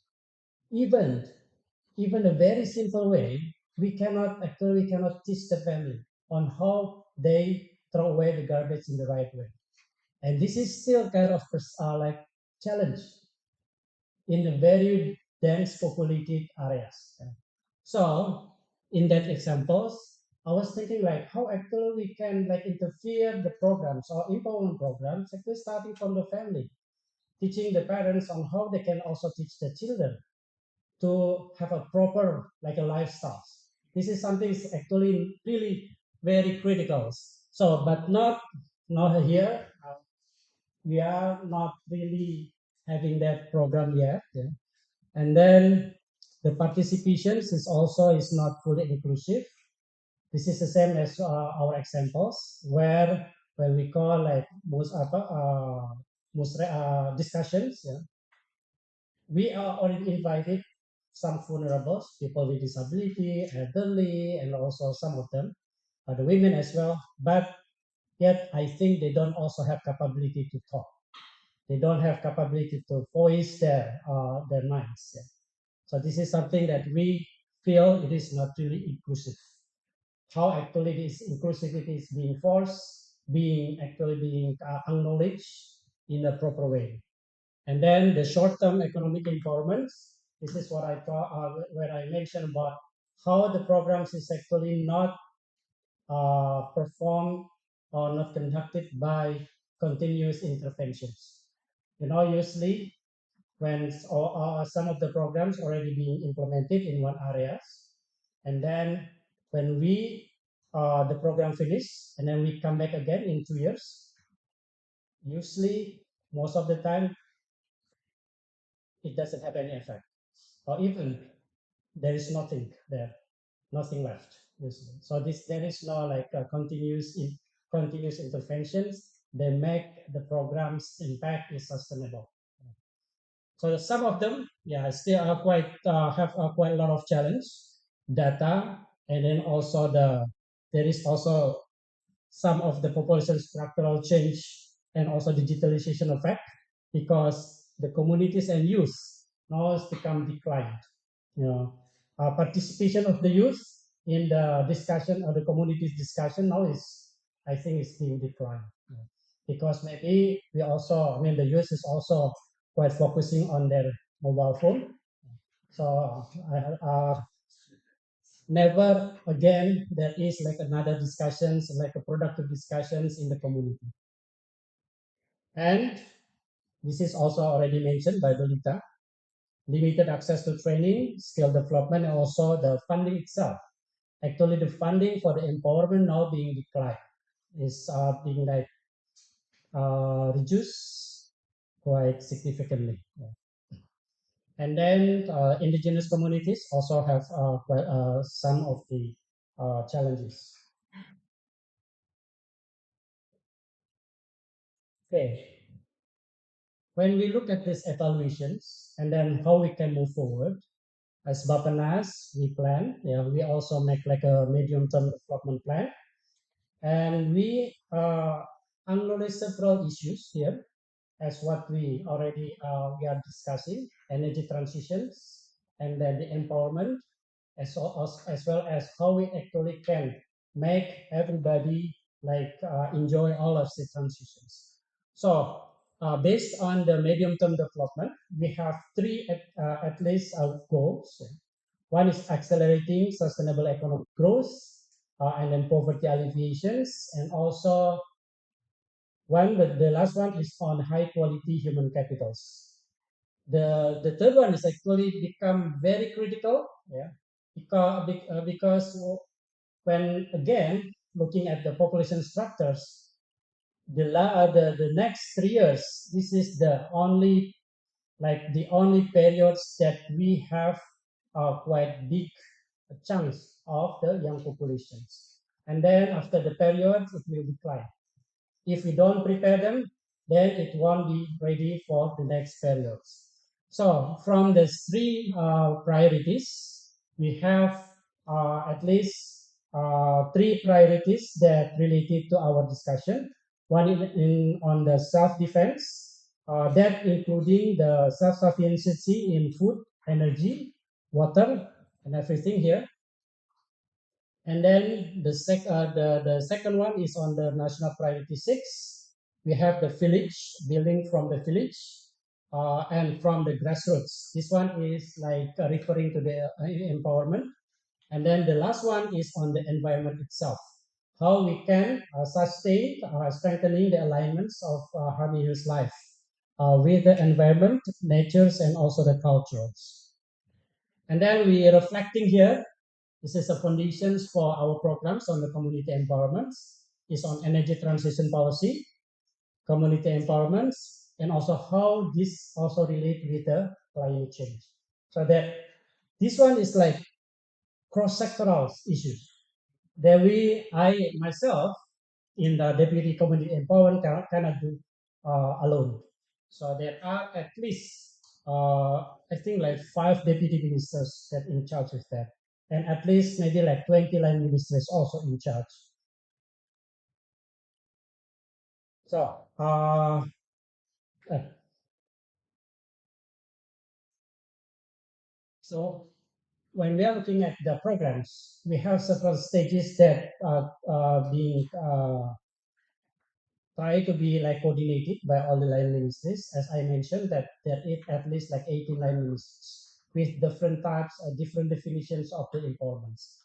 Even even a very simple way, we cannot teach the family on how they throw away the garbage in the right way. And this is still kind of challenge in the very dense populated areas. So in that examples, I was thinking how actually we can interfere the programs or empowerment programs actually starting from the family, teaching the parents on how they can also teach the children to have a proper a lifestyle. This is something is actually really very critical. So, but not here. We are not really having that program yet. Yeah. And then the participations is not fully inclusive. This is the same as our examples where when we call discussions, yeah, we are already invited some vulnerable people with disability, elderly, and also some of them, the women as well. But yet, I think they don't also have capability to talk. They don't have capability to voice their minds. Yeah. So this is something that we feel it is not really inclusive. How actually this inclusivity is being forced, being acknowledged in a proper way. And then the short-term economic empowerment. This is what I thought where I mentioned about how the programs is actually not performed or not conducted by continuous interventions. Usually when some of the programs already being implemented in one areas, and then when the program finish, and then we come back again in 2 years, usually most of the time it doesn't have any effect, or even there is nothing there, nothing left. Usually. So there is no continuous interventions. They make the program's impact is sustainable. So some of them, yeah, still are have quite a lot of challenge, data, and then also there is also some of the population structural change and also digitalization effect because the communities and youth now has become declined. Participation of the youth in the discussion or the community's discussion now is, I think, is being declined because maybe the youth is also quite focusing on their mobile phone. So never again there is another discussions, a productive discussions in the community. And this is also already mentioned by Belita, limited access to training, skill development, and also the funding itself. Actually, the funding for the empowerment now being declined is being reduced quite significantly. Yeah. And then indigenous communities also have quite, some of the challenges. Okay. When we look at these evaluations and then how we can move forward, as Bapanas, we also make a medium-term development plan. And we acknowledge several issues here as what we are discussing, energy transitions, and then the empowerment, as well as how we actually can make everybody enjoy all of the transitions. So based on the medium-term development, we have three at least goals. One is accelerating sustainable economic growth. and then poverty alleviations, and also the last one is on high quality human capitals. The third one is actually become very critical, yeah, because when again looking at the population structures, the next 3 years, this is the only periods that we have quite big chunks of the young populations, and then after the period it will decline. If we don't prepare them, then it won't be ready for the next periods. So from the three priorities, we have at least three priorities that related to our discussion. One on the self-defense, that including the self-sufficiency in food, energy, water, and everything here. And then the second one is on the national priority 6. We have the village, building from the village and from the grassroots. This one is like referring to the empowerment. And then the last one is on the environment itself. How we can sustain, strengthening the alignments of harmonious life with the environment, natures, and also the cultures. And then we are reflecting here. This is the foundations for our programs on the community empowerment. Is on energy transition policy, community empowerment, and also how this also relate with the climate change. So that this one is like cross-sectoral issues. That I myself in the deputy community empowerment cannot do alone. So there are at least I think like 5 deputy ministers that in charge of that, and at least maybe like 20 line ministers also in charge. So so when we are looking at the programs, we have several stages that are being try to be like coordinated by all the line ministries. As I mentioned, that there is at least like 18 line ministries with different types, different definitions of the empowerments.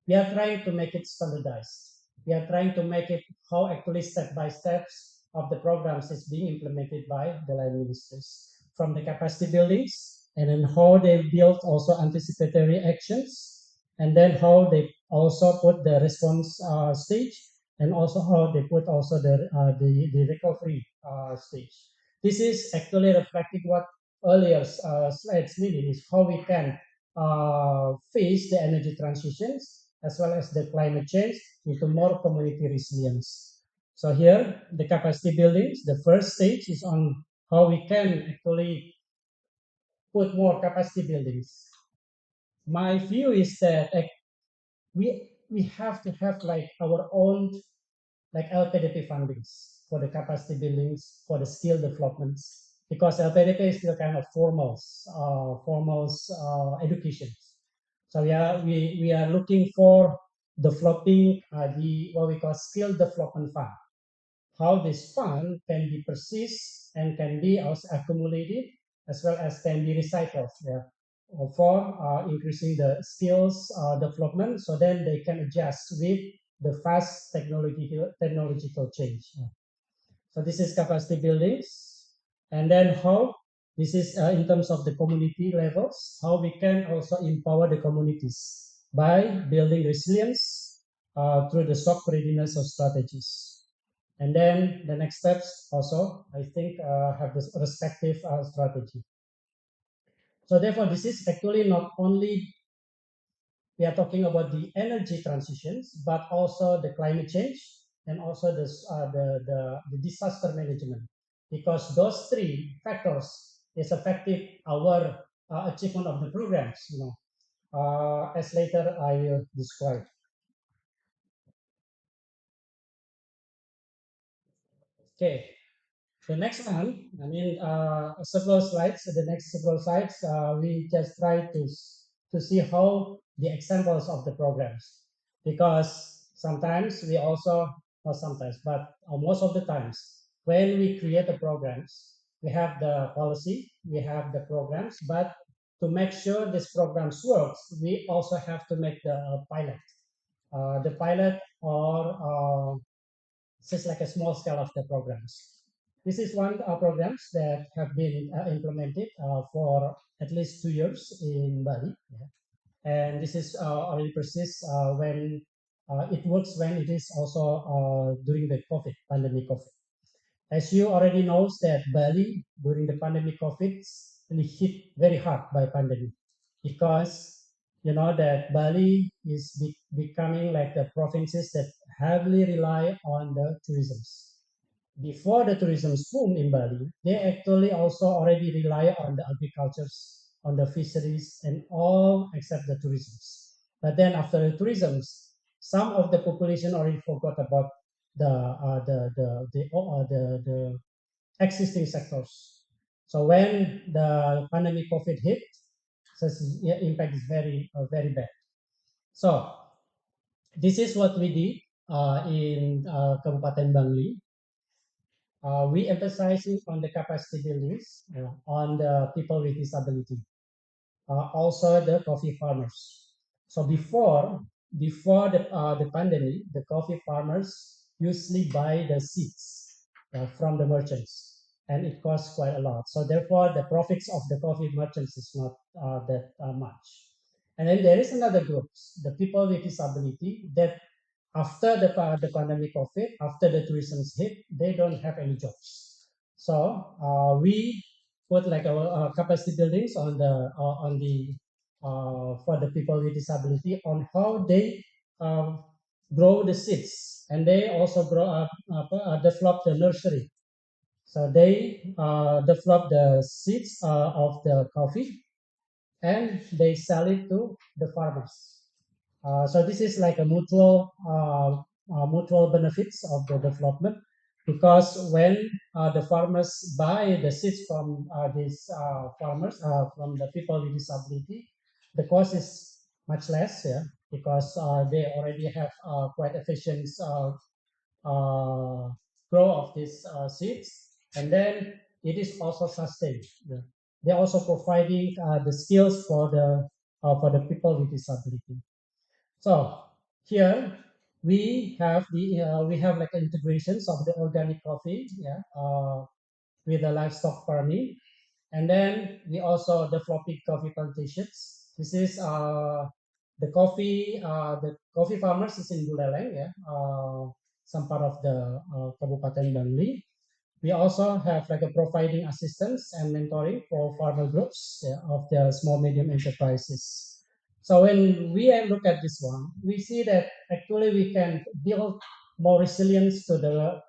We are trying to make it standardized. We are trying to make it how actually step by steps of the programs is being implemented by the line ministries, from the capacity buildings, and then how they build also anticipatory actions, and then how they also put the response stage, and also how they put also the recovery stage. This is actually reflecting what earlier slides meaning is how we can face the energy transitions as well as the climate change into more community resilience. So here, the capacity buildings, the first stage is on how we can actually put more capacity buildings. My view is that we have to have like our own like LPDP fundings for the capacity buildings, for the skill developments, because LPDP is still kind of formal education. So we are looking for developing the what we call skill development fund. How this fund can be persist and can be also accumulated as well as can be recycled, yeah, for increasing the skills development, so then they can adjust with the fast technological change. So this is capacity buildings, and then how this is in terms of the community levels, how we can also empower the communities by building resilience through the stock readiness of strategies. And then the next steps also, I think, have this respective strategy. So therefore, this is actually not only we are talking about the energy transitions, but also the climate change and also the disaster management, because those three factors is affecting our achievement of the programs. As later I will describe. Okay, the next one, I mean, several slides. The next several slides, we just try to see how the examples of the programs, because sometimes we also, not sometimes, but most of the times, when we create the programs, we have the policy, we have the programs, but to make sure this programs works, we also have to make the pilot. the pilot or just like a small scale of the programs. This is one programs that have been implemented for at least 2 years in Bali. Yeah. And this is already persists when it works when it is also during the COVID pandemic of. As you already knows that Bali during the pandemic COVID really hit very hard by pandemic because you know that Bali is becoming like the provinces that heavily rely on the tourism. Before the tourism boom in Bali, they actually also already rely on the agricultures, on the fisheries, and all except the tourism. But then after the tourism, some of the population already forgot about the existing sectors. So when the pandemic COVID hit, so impact is very bad. So this is what we did in Kabupaten Bangli. We emphasize on the capacity buildings on the people with disability, also the coffee farmers. So before the pandemic, the coffee farmers usually buy the seeds from the merchants, and it costs quite a lot. So therefore, the profits of the coffee merchants is not that much. And then there is another group, the people with disability, that after the pandemic of it, after the tourism hit, they don't have any jobs. So we put like our capacity buildings on the for the people with disability on how they grow the seeds, and they also develop the nursery. So they develop the seeds of the coffee, and they sell it to the farmers. So this is like a mutual benefits of the development, because when the farmers buy the seeds from these farmers from the people with disability, the cost is much less, yeah, because they already have quite efficient uh, grow of these seeds, and then it is also sustained. Yeah. They're also providing the skills for the people with disability. So here we have like integrations of the organic coffee, yeah, with the livestock farming, and then we also developing coffee plantations. This is the coffee farmers is in Buleleng, yeah, some part of the Kabupaten Bangli. We also have like a providing assistance and mentoring for farmer groups, yeah, of the small medium enterprises. So when we look at this one, we see that actually we can build more resilience to the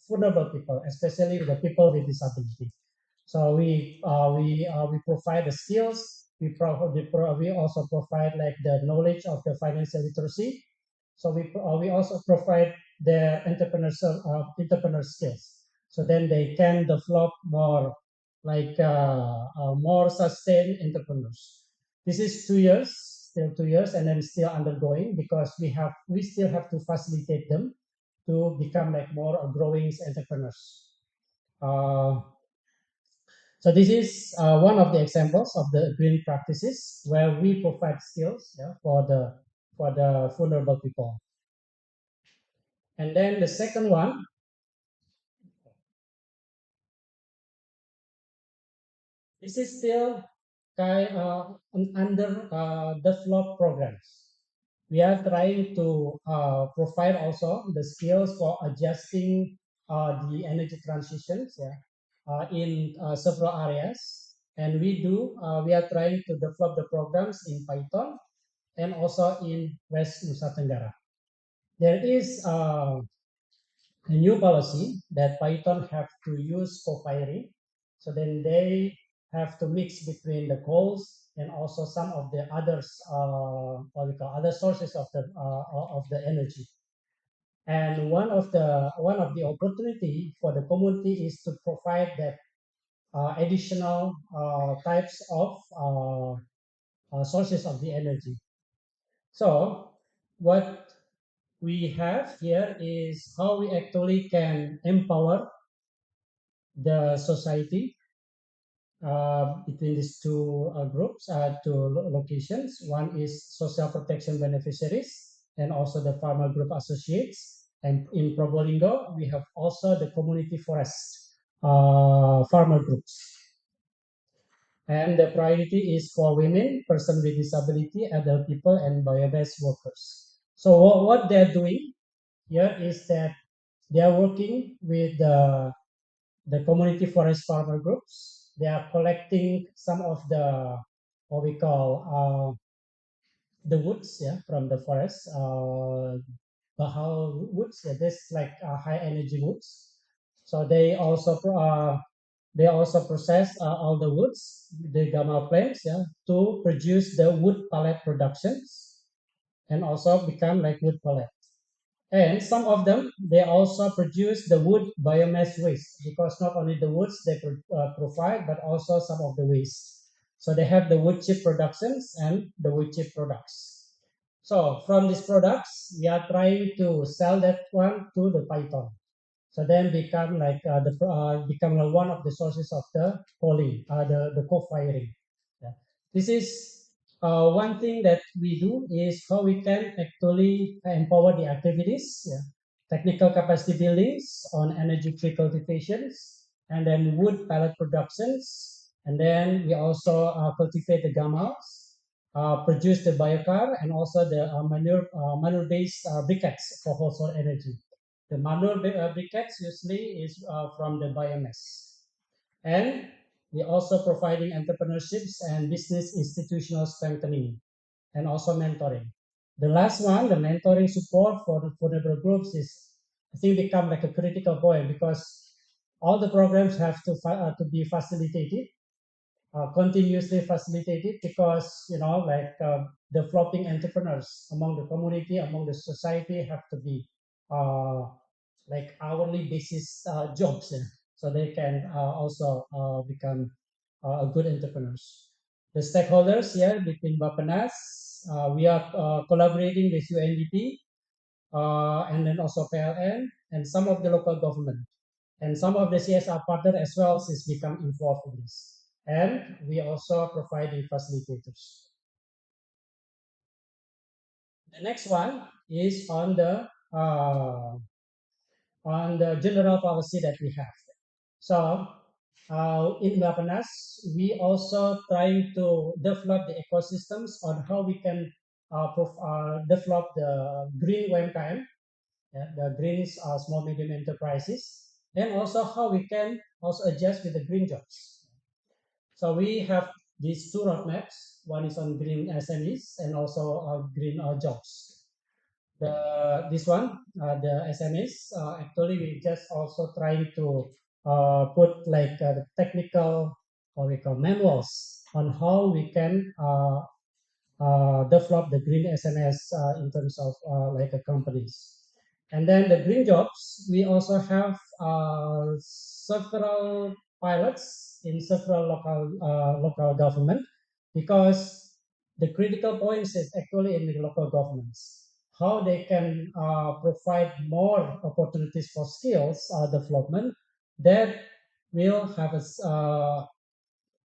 vulnerable people, especially the people with disability. So we provide the skills. We also provide like the knowledge of the financial literacy. So we also provide the entrepreneur skills. So then they can develop more like more sustained entrepreneurs. This is 2 years, still 2 years, and then still undergoing, because we still have to facilitate them to become like more growing entrepreneurs. Uh, so this is one of the examples of the green practices where we provide skills, yeah, for the vulnerable people. And then the second one, this is still under developed programs. We are trying to provide also the skills for adjusting the energy transitions, yeah, in several areas. And we are trying to develop the programs in Python and also in West Nusa Tenggara. There is a new policy that Python have to use co-firing. So then they have to mix between the coals and also some of the others, what we call other sources of the energy. And one of the opportunity for the community is to provide that additional types of sources of the energy. So what we have here is how we actually can empower the society between these two groups, locations. One is social protection beneficiaries and also the farmer group associates. And in Probolinggo, we have also the community forest farmer groups. And the priority is for women, persons with disability, adult people, and bio-based workers. So what they're doing here is that they are working with the community forest farmer groups. They are collecting some of the what we call the woods, yeah, from the forest, Bahal woods. Yeah, this like high energy woods. So they also process all the woods, the gamma plants, yeah, to produce the wood pellet productions, and also become like wood pellet. And some of them, they also produce the wood biomass waste because not only the woods they provide, but also some of the waste. So they have the wood chip productions and the wood chip products. So from these products, we are trying to sell that one to the Python. So then become like become one of the sources of the calling, the co-firing. Yeah. This is one thing that we do is how we can actually empower the activities, yeah. Technical capacity buildings on energy tree cultivations, and then wood pellet productions, and then we also cultivate the gammals, produce the biochar, and also the manure-based briquettes for household energy. The manure briquettes usually is from the biomass. And we also providing entrepreneurships and business institutional strengthening and also mentoring. The last one, the mentoring support for the vulnerable groups is, I think, become like a critical point because all the programs have to be facilitated, continuously facilitated because like developing entrepreneurs among the community, among the society have to be uh, like hourly basis jobs, yeah, so they can also become a good entrepreneurs. The stakeholders here between Bapenas, we are collaborating with UNDP and then also PLN and some of the local government and some of the CSR partner as well is become involved in this. And we also providing facilitators. The next one is on the general policy that we have. So in Bapenas, we also trying to develop the ecosystems on how we can develop the green UMKM, yeah, the green small medium enterprises, and also how we can also adjust with the green jobs. So we have these two roadmaps. One is on green SMEs and also green jobs. This one, the SMEs, actually we just also trying to put like the technical, what we call manuals on how we can develop the green SMS in terms of like companies. And then the green jobs, we also have several pilots in several local government because the critical points is actually in the local governments. How they can provide more opportunities for skills development that will have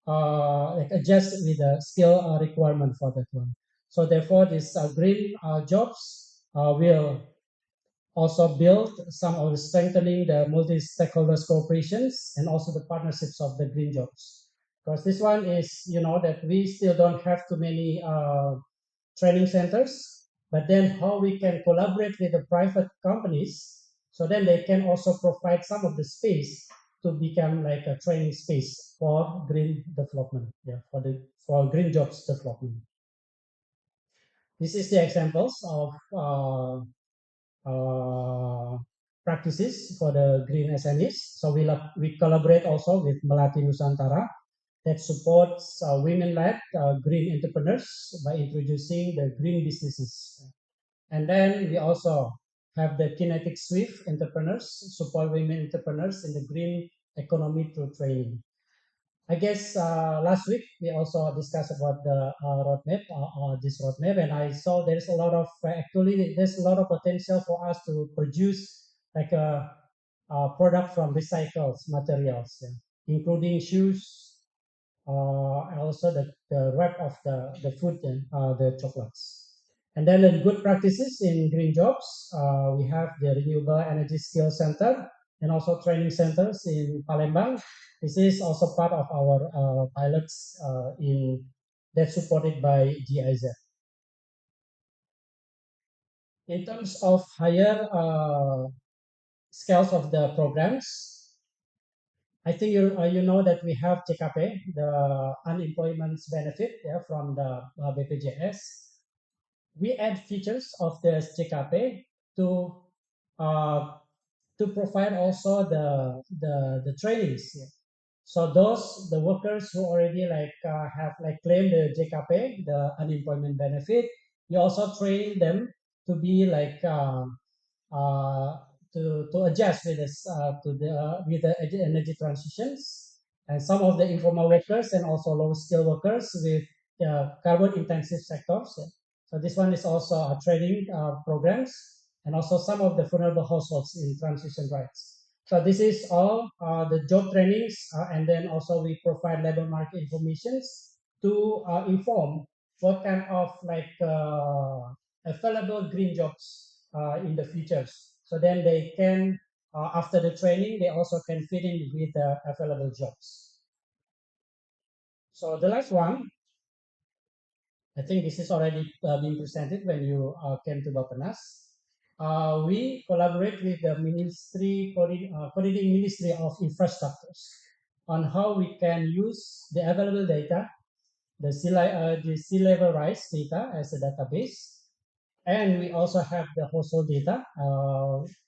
like adjust with the skill requirement for that one. So therefore, these green jobs will also build some of the strengthening the multi-stakeholders cooperations and also the partnerships of the green jobs. Because this one is, that we still don't have too many training centers, but then how we can collaborate with the private companies so then they can also provide some of the space to become like a training space for green development, yeah, for green jobs development. This is the examples of practices for the green SMEs. So we collaborate also with Melati Nusantara that supports women-led green entrepreneurs by introducing the green businesses. And then we also have the Kinetic Swift entrepreneurs, support women entrepreneurs in the green economy through training. I guess last week we also discussed about the roadmap, this roadmap, and I saw there's a lot of actually there's a lot of potential for us to produce like a product from recycled materials, yeah, including shoes, and also the wrap of the food and the chocolates. And then the good practices in green jobs, we have the Renewable Energy Skill Center and also training centers in Palembang. This is also part of our pilots in that's supported by GIZ. In terms of higher scales of the programs, I think you know that we have CKP, the unemployment benefit, yeah, from the BPJS. We add features of the CKP to uh, to provide also the trainings. Yeah. So those the workers who already have claimed the JKP, the unemployment benefit, we also train them to be uh, to adjust with this to the with the energy transitions, and some of the informal workers and also low skill workers with carbon intensive sectors. So this one is also a training programs, and also some of the vulnerable households in transition rights. So this is all the job trainings, and then also we provide labor market informations to inform what kind of available green jobs in the futures. So then they can, after the training, they also can fit in with the available jobs. So the last one, I think this is already being presented when you came to Bapenas. We collaborate with the coordinating Ministry of Infrastructures on how we can use the available data, the sea level rise data as a database, and we also have the household data.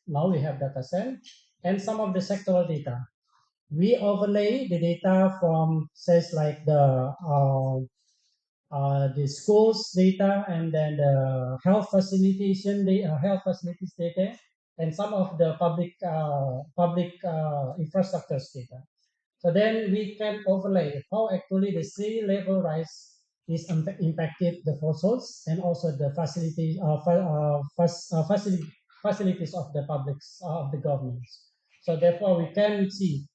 Now we have data set and some of the sectoral data. We overlay the data from says like the schools data, and then the health facilities data, and some of the public infrastructures data. So then we can overlay how actually the sea level rise is impacted the households and also the facilities of the publics of the governments. So therefore, we can see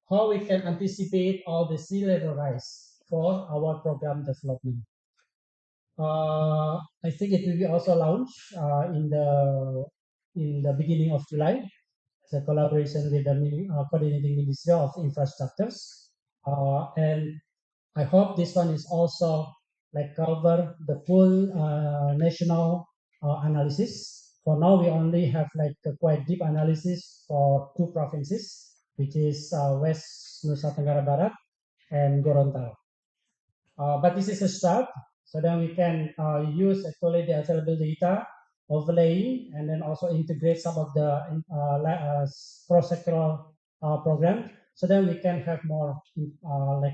how we can anticipate all the sea level rise for our program development. I think it will be also launched in the beginning of July as a collaboration with the coordinating Ministry of Infrastructures, and I hope this one is also cover the full national analysis. For now, we only have a quite deep analysis for two provinces, which is West Nusa Tenggara Barat and Gorontalo. But this is a start, so then we can use actually the available data, overlaying, and then also integrate some of the cross-sectoral program, so then we can have more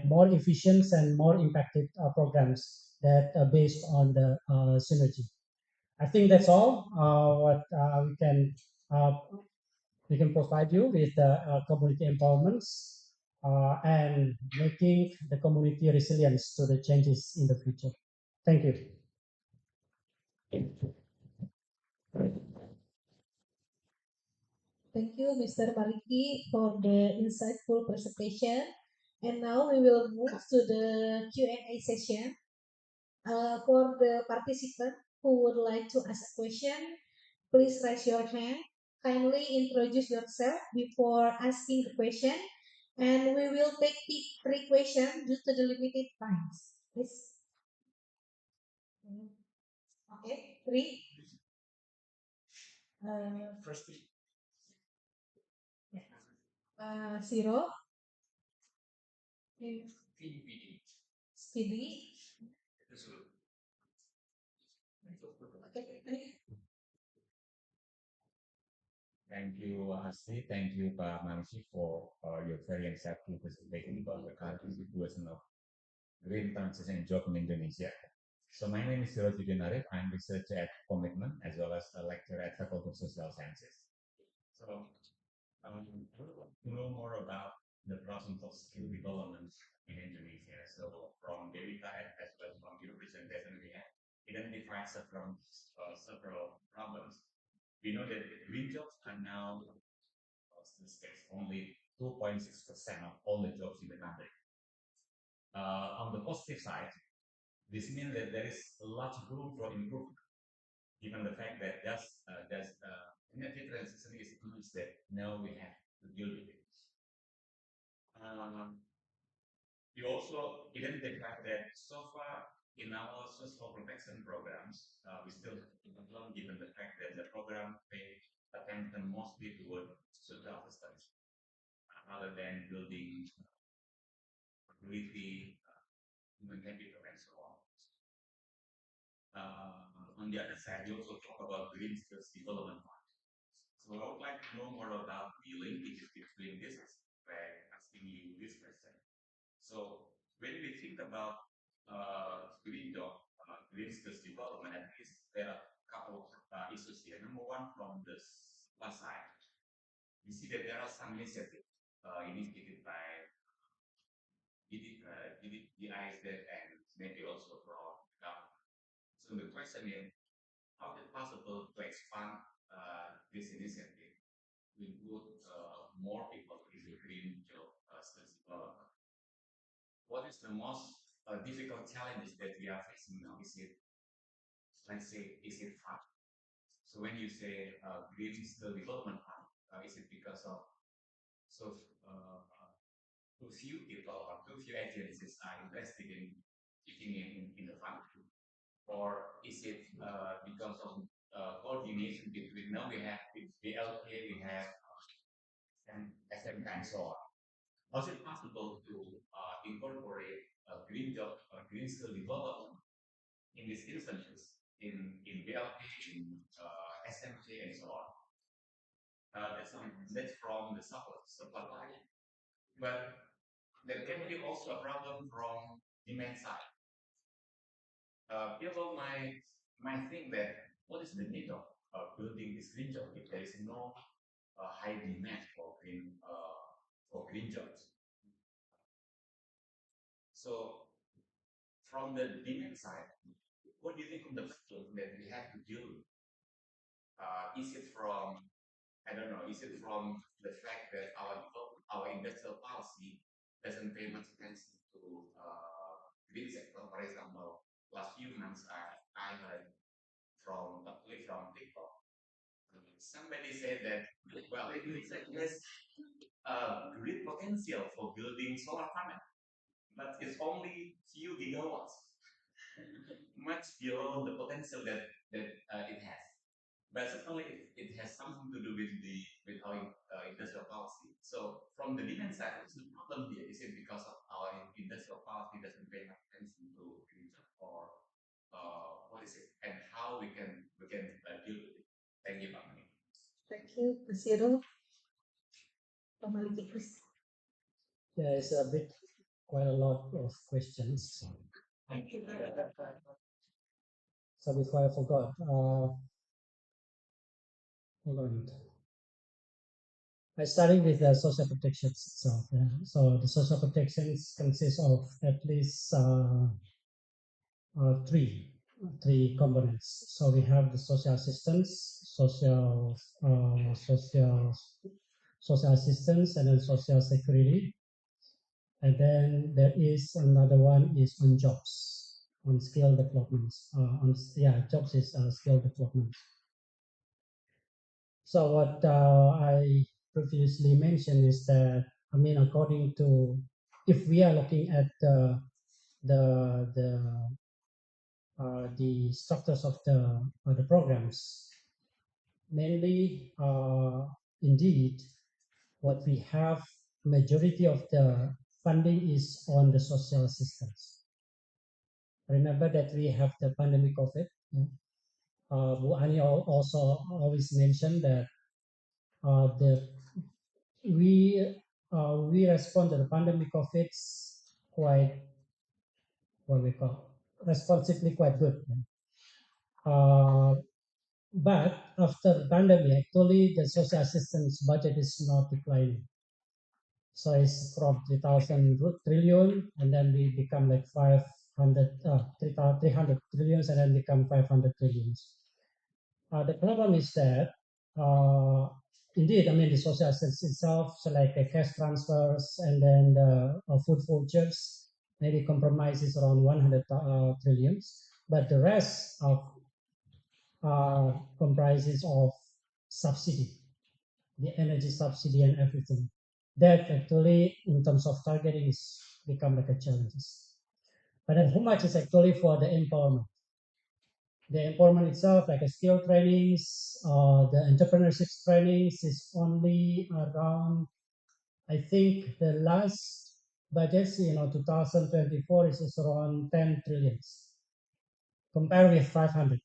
more efficient and more impacted programs that are based on the synergy. I think that's all what uh, we can provide you with the community empowerments and making the community resilient to the changes in the future. Thank you. Thank you, Mr. Maliki, for the insightful presentation. And now we will move to the Q&A session. For the participant who would like to ask a question, please raise your hand. Kindly introduce yourself before asking the question, and we will take three questions due to the limited times. Please. Okay, three. First. Zero. Speedy. Okay. Thank you, Asri. Thank you, Pak Mansi, for your very insightful presentation about the current situation of green transition and job in Indonesia. So my name is Sirojudin Arif. I'm researcher at Commitment as well as a lecturer at Faculty of Social Sciences. So I want to know more about the process of skill development in Indonesia. So from Devita as well as from your presentation, we have identified several problems. We know that green jobs are now only 2.6% of all the jobs in the country. On the positive side, this means that there is a lot of room for improvement, given the fact that just energy transition is tools that now we have to deal with it. We also identified that so far in our social protection programs, we still have to develop, given the fact that the program pay attention mostly toward social assistance rather than building community, human capital, and so on. On the other side, we also talk about green skills development. So I would like to know more about the linkages between this by asking you this question. So when we think about green job, green skills development, at least there are a couple of issues here. Number one, from the supply side, we see that there are some initiatives initiated by GIZ and maybe also from government. So the question is, how is it possible to expand this initiative to include more people in the green job skills development? What is the most difficult challenges that we are facing now? Is it, let's say, is it fund? So when you say green skill development fund, is it because of too few people or too few agencies are invested in keeping in the fund? Or is it because of coordination between, now we have BLK, we have and SM and so on? How is it possible to incorporate green job or green skill development in these instances in BLK, in SMK, and so on? That's from the supply. But there can be also a problem from demand side. People might think that what is the need of building this green job if there is no high demand for green jobs? So from the demand side, what do you think of the problem that we have to deal with? Is it from, I don't know, is it from the fact that our industrial policy doesn't pay much attention to green sector? For example, last few months I heard from a clip from TikTok. Somebody said that, well, there's great potential for building solar panel, but it's only few gigawatts, much below the potential that it has. But certainly it has something to do with our industrial policy. So from the demand side, what's the problem here? Is it because of our industrial policy doesn't pay enough attention to green job, or what is it, and how we can deal with it? Thank you, Pak Mani. Thank you, Basiro. Maliki, please. Yeah, it's a bit quite a lot of questions. So before I forgot, hold on. I started with the social protections itself. Yeah. So the social protections consist of at least three components. So we have the social assistance, social assistance, and then social security. And then there is another one is on jobs, on skill development. Jobs is skill development. So what I previously mentioned is that, I mean, according to, if we are looking at the structures of the programs, mainly, indeed, what we have, majority of the funding is on the social assistance. Remember that we have the pandemic of it. Bu Ani also always mentioned that we respond to the pandemic of it quite, what we call, responsibly quite good. But after the pandemic, actually the social assistance budget is not declining. So it's from 3,000 trillion, and then we become like 300 trillions, and then become 500 trillions. The problem is that, indeed, I mean, the social assistance itself, so like cash transfers and then the food vouchers, maybe compromises around 100 trillions, but the rest of comprises of subsidy, the energy subsidy and everything. That actually, in terms of targeting, is become like a challenge. But then how much is actually for the empowerment? The empowerment itself, like a skill trainings, the entrepreneurship trainings is only around, I think the last budget, 2024 is around 10 trillions. Compared with 500,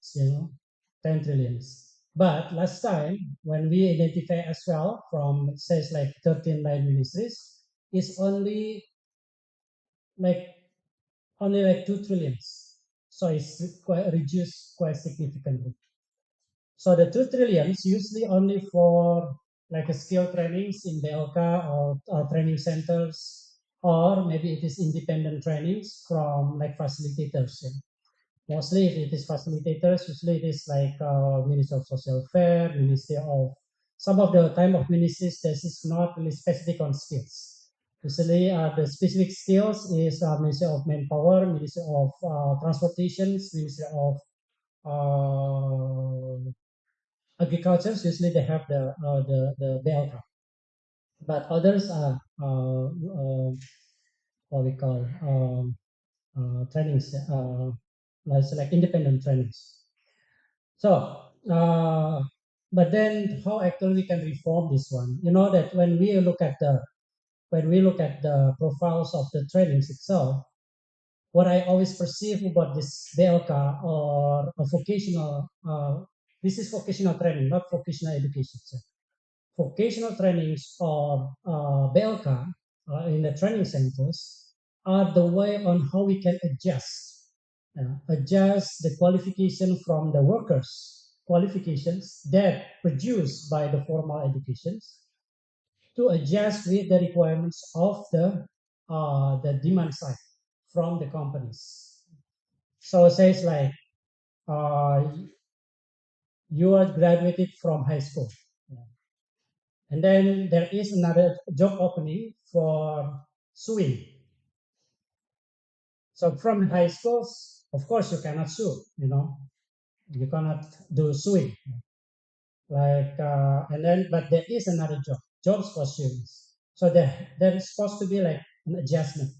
10 trillions. But last time, when we identify as well from, it says like 13 line ministries, is like only like 2 trillions. So it's quite reduced quite significantly. So the 2 trillions usually only for like a skill trainings in BLK or training centers, or maybe it is independent trainings from like facilitators. Mostly if it is facilitators, usually it is like Ministry of Social Affairs, Ministry of, some of the time of ministries, this is not really specific on skills. Usually the specific skills is Ministry of Manpower, Ministry of Transportations, Ministry of Agriculture. Usually they have the BLK. But others are what we call trainings, like independent trainings. So, but then how actually we can reform this one? You know that when we look at the profiles of the trainings itself, what I always perceive about this BLK or a vocational, this is vocational training, not vocational education. So vocational trainings or BLK in the training centers are the way on how we can adjust the qualification from the workers qualifications that produced by the formal educations to adjust with the requirements of the demand side from the companies. So it says like uh, you are graduated from high school, and then there is another job opening for sewing. So from high schools, of course, you cannot sew. You cannot do sewing. And then, but there is another jobs for students. So there is supposed to be like an adjustment.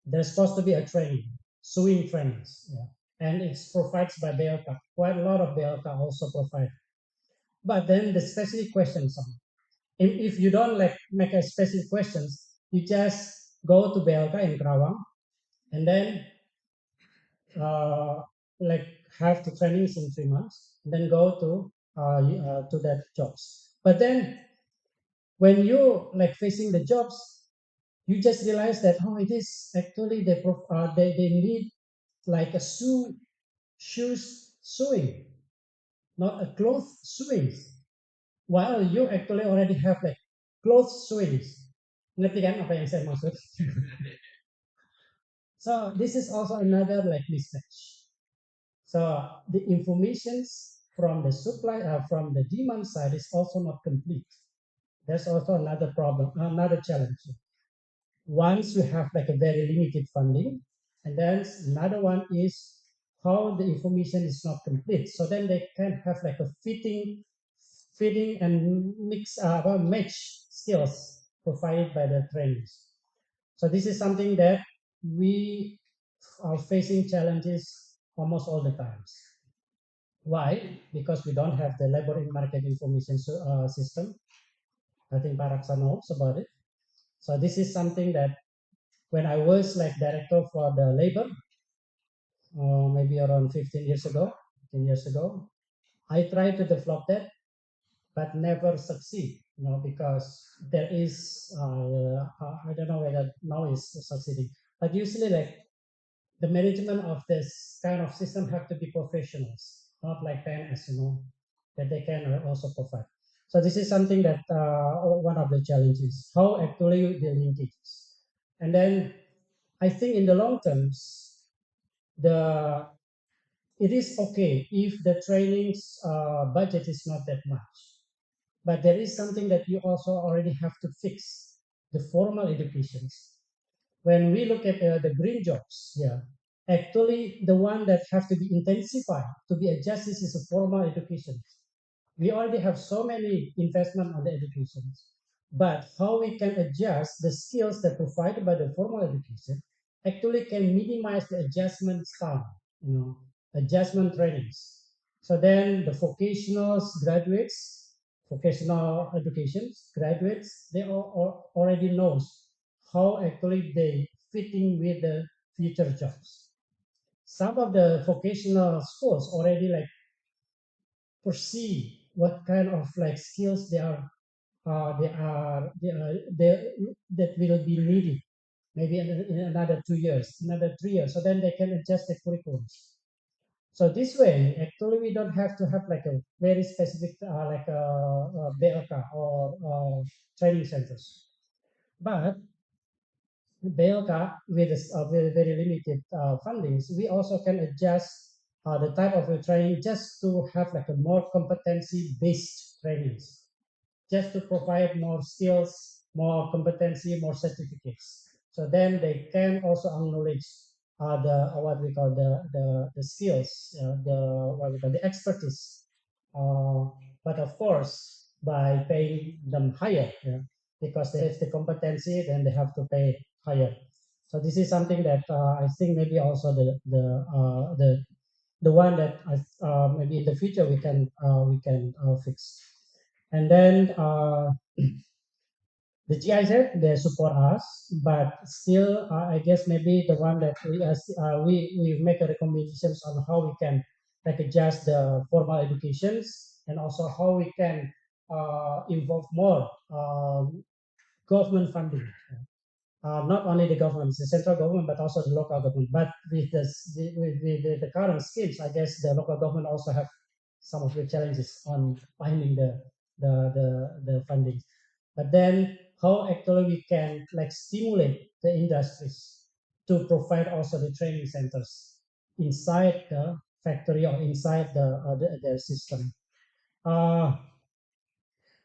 There's supposed to be a training, sewing trainings, and it's provided by BLK. Quite a lot of BLK also provide. But then the specific questions on, if you don't like make a specific questions, you just go to BLK in Kerawang, and then like have the trainings in 3 months, and then go to that jobs. But then when you like facing the jobs, you just realize that it is actually they need like a shoes sewing, not a cloth sewing. While you actually already have like cloth sewing. Ngerti kan apa yang saya maksud? So this is also another like mismatch. So the informations from the supply from the demand side is also not complete. There's also another problem, another challenge. Once we have like a very limited funding, and then another one is how the information is not complete. So then they can have like a fitting and match skills provided by the trainings. So this is something that we are facing challenges almost all the times. Why? Because we don't have the labor in market information system. I think Paraksa knows about it. So this is something that when I was like director for the labor, maybe around 15 years ago, 10 years ago, I tried to develop that, but never succeed. Because there is I don't know whether now is succeeding, but usually like the management of this kind of system have to be professionals, not like PNS, that they can also provide. So this is something that one of the challenges, how actually the linkages. And then I think in the long terms, the it is okay if the trainings budget is not that much, but there is something that you also already have to fix: the formal educations. when we look at the green jobs, yeah, actually the one that have to be intensified to be adjusted is a formal education. We already have so many investment on the education, but how we can adjust the skills that provided by the formal education actually can minimize the adjustment time, adjustment trainings. So then the vocational educations graduates, they all already knows how actually they fitting with the future jobs. Some of the vocational schools already like foresee what kind of like skills they that will be needed maybe in another 2 years, another 3 years. So then they can adjust the curriculums. So this way, actually, we don't have to have like a very specific like a BLK or training centers. But BLK with very limited fundings, we also can adjust the type of the training just to have like a more competency-based trainings, just to provide more skills, more competency, more certificates. So then they can also acknowledge the what we call the skills, the what we call the expertise. But of course, by paying them higher, yeah, because they have the competency, then they have to pay higher. So this is something that I think maybe also the one that maybe in the future we can fix. And then the GIZ they support us, but still I guess maybe the one that we make a recommendations on how we can like adjust the formal educations and also how we can involve more government funding. Not only the government, the central government, but also the local government. But with the current schemes, I guess the local government also have some of the challenges on finding the funding. But then how actually we can like stimulate the industries to provide also the training centers inside the factory or inside the system. Uh,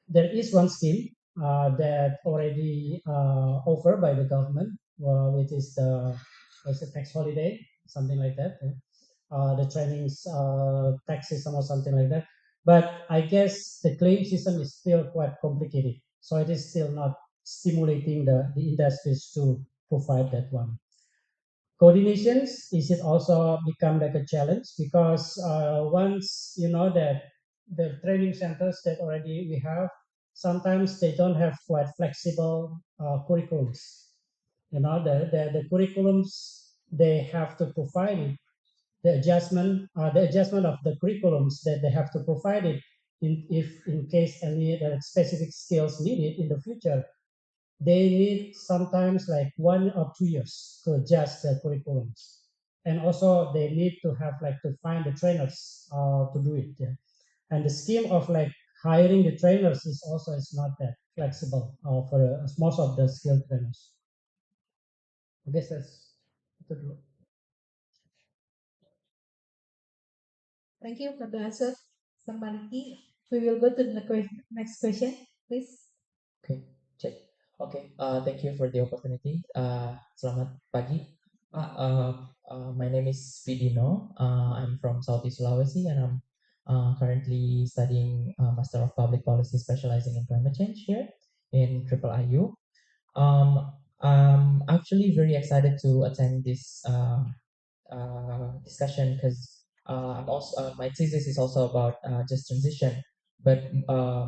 there is one scheme that already offered by the government, which is the what's it, tax holiday, something like that. The trainings tax system or something like that. But I guess the claim system is still quite complicated, so it is still not stimulating the industries to provide that one. Coordinations is it also become like a challenge because once you know that the training centers that already we have sometimes they don't have quite flexible curriculums. The curriculums they have to provide it, the adjustment of the curriculums that they have to provide it if in case any specific skills needed in the future, they need sometimes like 1 or 2 years to adjust the curriculums. And also they need to have like to find the trainers to do it. Yeah. And the scheme of like hiring the trainers is not that flexible for most of the skilled trainers. I guess that's the Thank you for the answer, Mr. Maliki. We will go to the next question, please. Okay, check. Okay, thank you for the opportunity. Selamat pagi. My name is Ph.D. I'm from Southeast Sulawesi and I'm currently studying Master of Public Policy specializing in climate change here in Triple IU. I'm actually very excited to attend this discussion because I'm also my thesis is also about just transition, but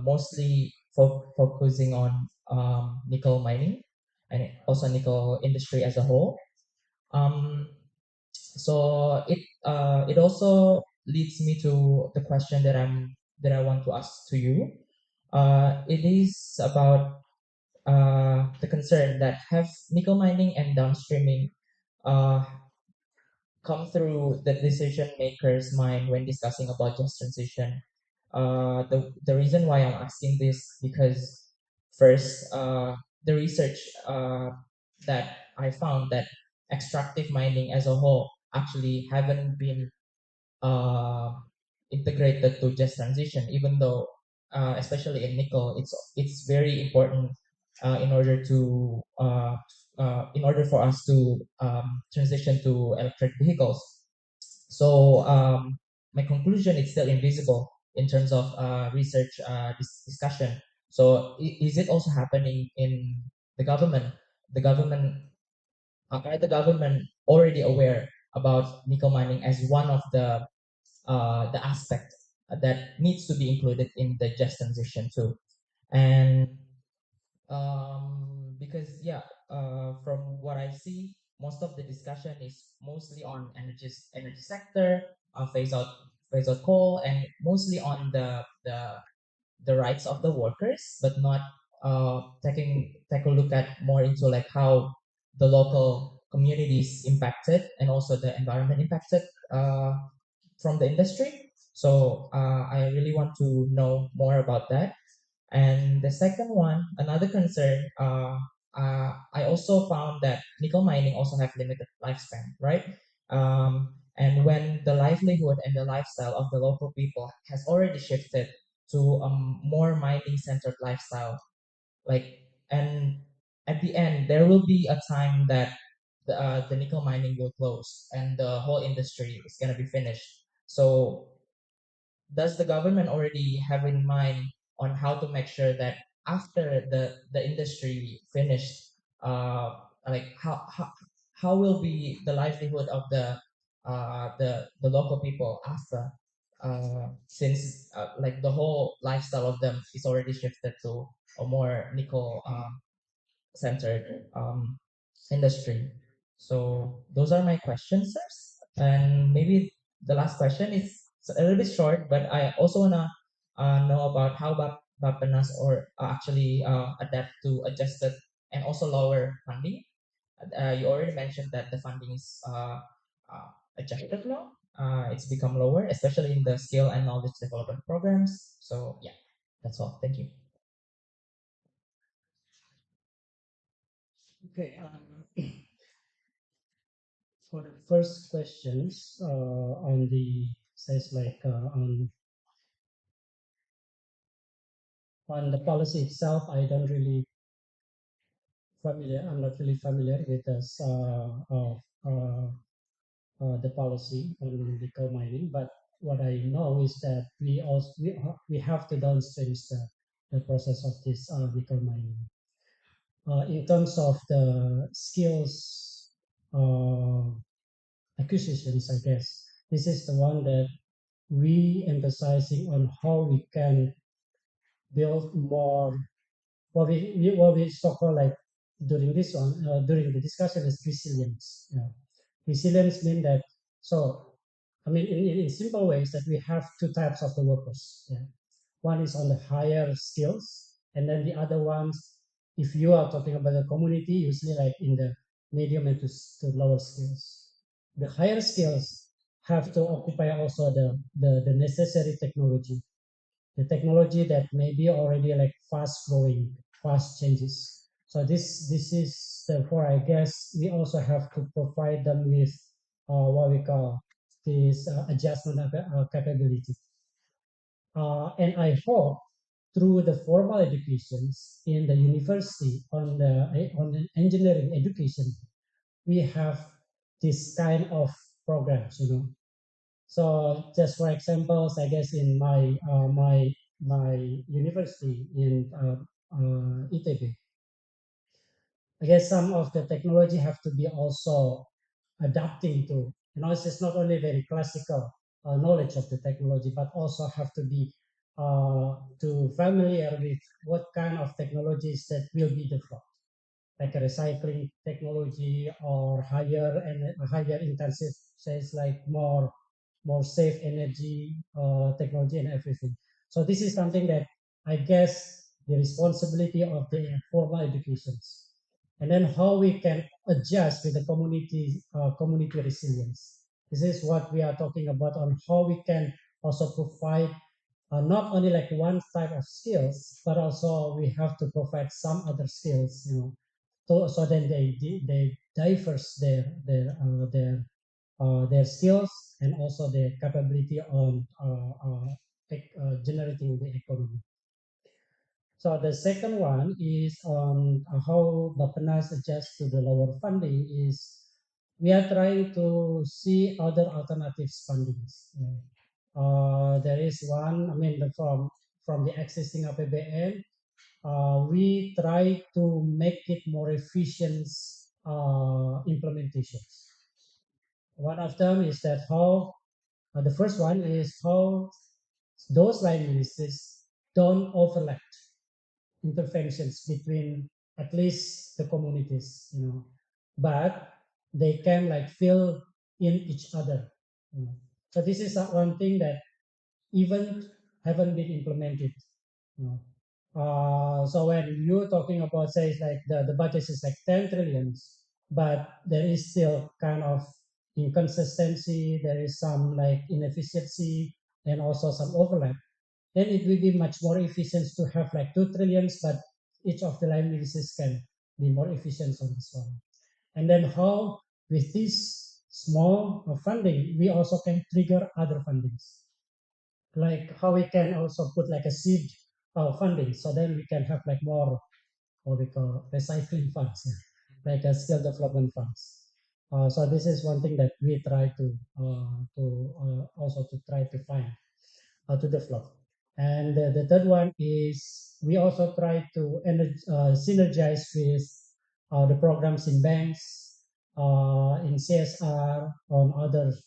mostly focusing on nickel mining and also nickel industry as a whole. So it also leads me to the question that I want to ask to you. It is about the concern that have nickel mining and downstreaming uh, come through the decision maker's mind when discussing about just transition. The reason why I'm asking this because first, the research that I found that extractive mining as a whole actually haven't been uh, integrated to just transition, even though especially in nickel, it's very important in order to in order for us to transition to electric vehicles. So my conclusion is still invisible in terms of research discussion. So is it also happening in the government? The government are the government already aware about nickel mining as one of the aspect that needs to be included in the just transition too? And because yeah, from what I see, most of the discussion is mostly on energy sector, phase out coal, and mostly on the rights of the workers, but not take a look at more into like how the local communities impacted and also the environment impacted from the industry. So I really want to know more about that. And the second one, another concern, I also found that nickel mining also have limited lifespan, right? And when the livelihood and the lifestyle of the local people has already shifted to a more mining centered lifestyle, like, and at the end there will be a time that the nickel mining will close and the whole industry is going to be finished. So does the government already have in mind on how to make sure that after the industry finished, like how will be the livelihood of the local people after, since like the whole lifestyle of them is already shifted to a more nickel centered industry. So those are my questions, sirs. And maybe the last question is a little bit short, but I also wanna know about how Bapanas or actually adapt to adjusted and also lower funding. You already mentioned that the funding is adjusted now. It's become lower, especially in the skill and knowledge development programs. So yeah, that's all. Thank you. Okay. For the first questions on the says like on the policy itself, I don't really familiar. I'm not really familiar with this the policy on nickel mining, but what I know is that we have to downstream the process of this nickel mining. In terms of the skills uh, acquisitions, I guess this is the one that we emphasizing on how we can build more what we so called like during this one during the discussion is resilience. Yeah. Resilience means that so I mean in simple ways that we have two types of the workers. Yeah. One is on the higher skills, and then the other ones, if you are talking about the community, usually like in the medium and to lower skills. The higher skills have to occupy also the necessary technology, the technology that may be already like fast growing, fast changes. So this is therefore I guess we also have to provide them with what we call this adjustment capability. And I hope through the formal educations in the university on the engineering education, we have this kind of programs, you know. So just for examples, I guess in my university in ITB, I guess some of the technology have to be also adapting to. You know, it's just not only very classical knowledge of the technology, but also have to be to familiar with what kind of technologies that will be developed, like a recycling technology or higher intensive, says like more safe energy technology and everything. So this is something that I guess the responsibility of the formal educations, and then how we can adjust with the community resilience. This is what we are talking about on how we can also provide not only like one type of skills, but also we have to provide some other skills, you know, so then they diverse their skills and also their capability on generating the economy. So the second one is on how Bapenas adjusts to the lower funding is we are trying to see other alternatives fundings. Yeah. There is one, I mean, from the existing APBN, we try to make it more efficient implementations. One of them is that how the first one is how those line ministries don't overlap interventions between at least the communities, but they can like fill in each other. So this is one thing that even haven't been implemented. You know. So when you're talking about say like the budget is like 10 trillions, but there is still kind of inconsistency, there is some like inefficiency and also some overlap, then it will be much more efficient to have like 2 trillions, but each of the line ministries can be more efficient on this one. And then how with this small funding, we also can trigger other fundings, like how we can also put like a seed funding, so then we can have like more what we call recycling funds, like a skill development funds. So this is one thing that we try to also to try to find to develop. And the third one is we also try to synergize with the programs in banks, in CSR, on others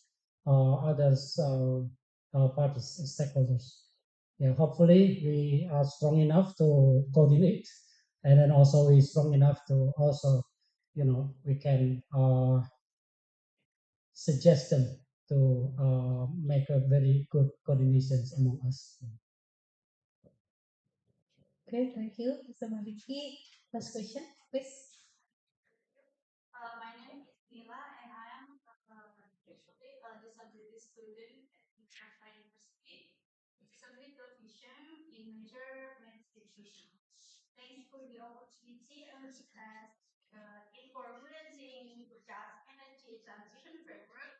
parties, stakeholders. Yeah, hopefully we are strong enough to coordinate, and then also we strong enough to also, we can suggest them to make a very good coordinations among us. Okay, thank you, Mr. Maliki. Last question, please. My name is Mila, and I am actually a disability student at Masyarakat University. Disability provision in major institution. Thanks for the opportunity and incorporating just energy transition framework.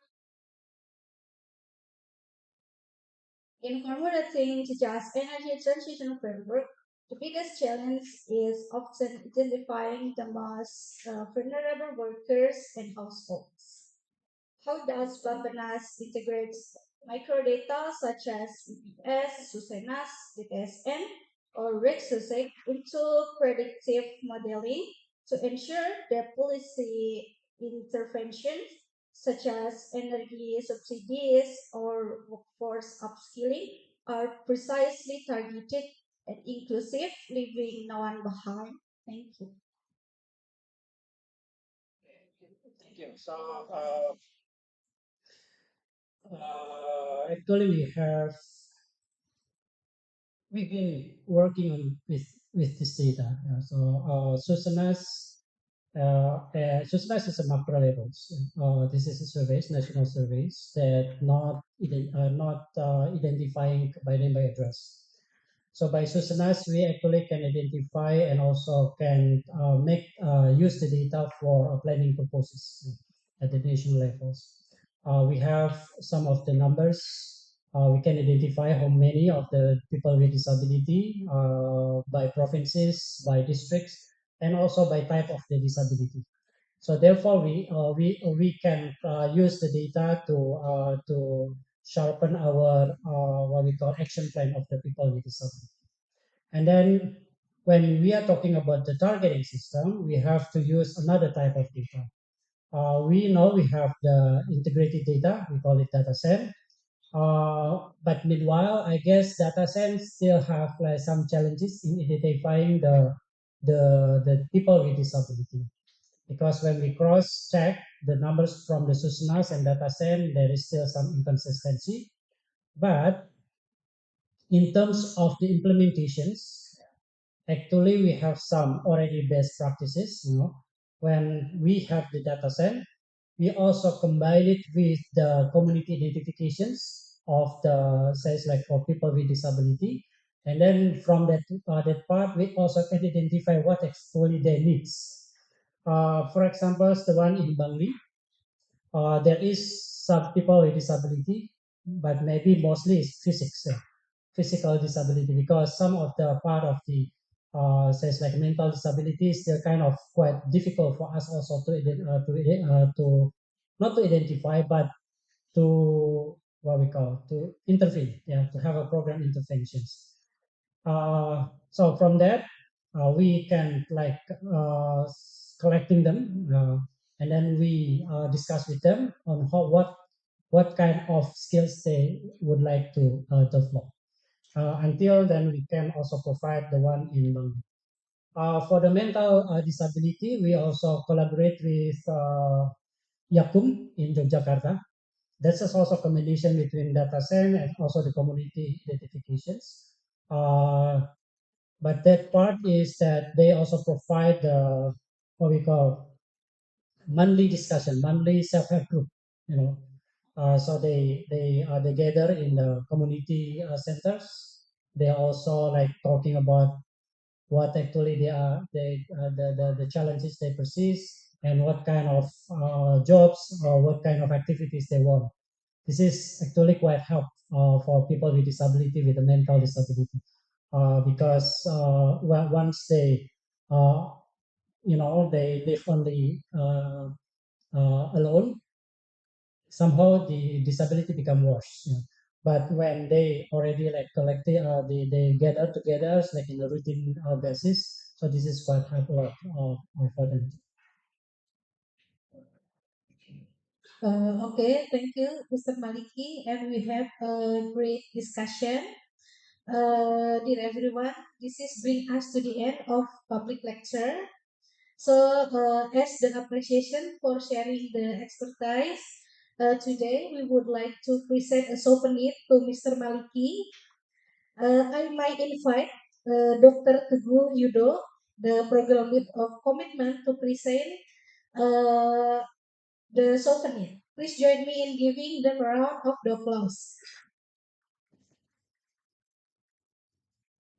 Incorporating the just energy transition framework, the biggest challenge is often identifying the most vulnerable workers and households. How does Bapanas integrate microdata such as BPS, Susenas, DTSN, or RIC-SUSIC into predictive modeling to ensure that policy interventions such as energy subsidies or workforce upskilling are precisely targeted and inclusive, leaving no one behind? Thank you. Thank you. So actually we've been working on with this data. Yeah. So Susanas is a macro levels. This is a surveys, national surveys that not identifying by name by address. So by Susanas, we actually can identify and also can make use the data for planning purposes at the national levels. We have some of the numbers. We can identify how many of the people with disability by provinces, by districts, and also by type of the disability. So therefore, we can use the data to sharpen our what we call action plan of the people with disability. And then when we are talking about the targeting system, we have to use another type of data. We know we have the integrated data, we call it data set. But meanwhile, I guess data sets still have like some challenges in identifying the people with disability. Because when we cross check the numbers from the Susunas and data set, there is still some inconsistency. But in terms of the implementations, actually we have some already best practices. When we have the data set, we also combine it with the community identifications of the says like for people with disability, and then from that part we also can identify what actually their needs. For example, the one in Bangli, there is some people with disability, but maybe mostly it's physical disability, because some of the part of the says like mental disability is still kind of quite difficult for us also to not to identify but to what we call to intervene, yeah, to have a program interventions. So from that, we can like collecting them, and then we discuss with them on what kind of skills they would like to develop. Until then, we can also provide the one in Bangladesh. For the mental disability, we also collaborate with Yakum in Yogyakarta. That's also a combination between data science and also the community identifications. Uh, but that part is that they also provide what we call monthly discussion, monthly self-help group. You know, so they gather in the community centers. They also like talking about what actually the challenges they persist and what kind of jobs or what kind of activities they want. This is actually quite help for people with disability with a mental disability because once they uh, they live only alone, somehow the disability become worse. You know. But when they already like collected, they gather together like in a routine basis. So this is quite help a lot for them. Okay, thank you, Mr. Maliki, and we have a great discussion. Dear everyone, this is bring us to the end of public lecture. So, as the appreciation for sharing the expertise, today we would like to present a souvenir to Mr. Maliki. I might invite Dr. Teguh Yudo, the program lead of commitment, to present uh, the souvenir. Please join me in giving them a round of applause.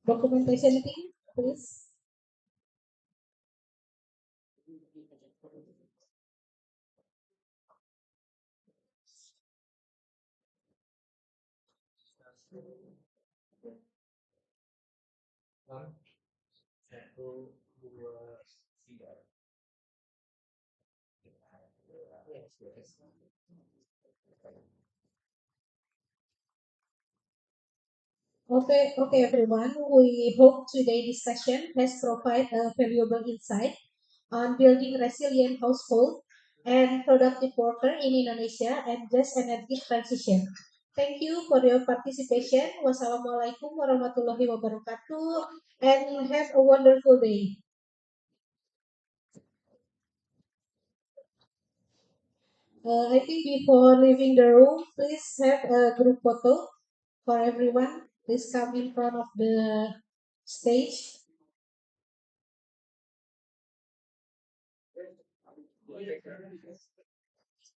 Documentation team, please. Okay, everyone. We hope today's discussion has provided a valuable insight on building resilient household and productive worker in Indonesia and just energy transition. Thank you for your participation. Wassalamualaikum warahmatullahi wabarakatuh, and have a wonderful day. I think before leaving the room, please have a group photo for everyone. Please come in front of the stage.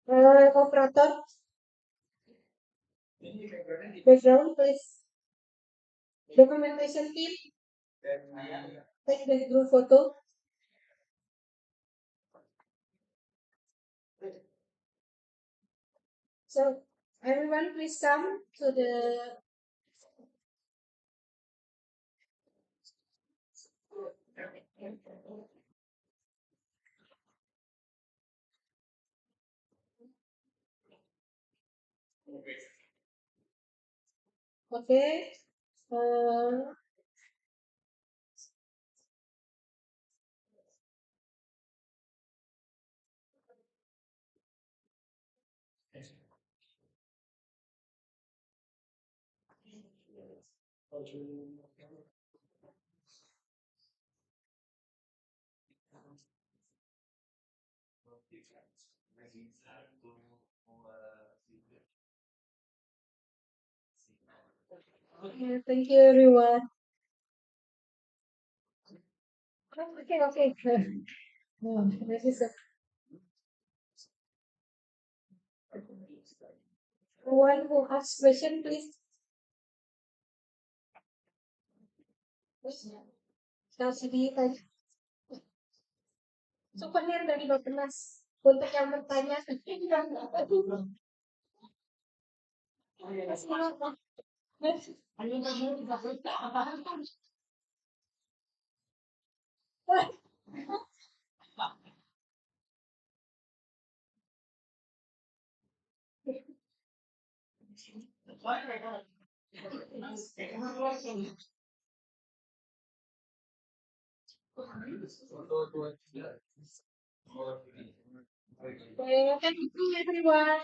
Operator, background, please. Documentation team, take the group photo. So, everyone, please come to the. Okay. Uh, okay, thank you, everyone. Okay, okay. This is one who asks question, please. Kasih ditanya. Souvenir dari Bapenas untuk yang bertanya. Thank you, everyone.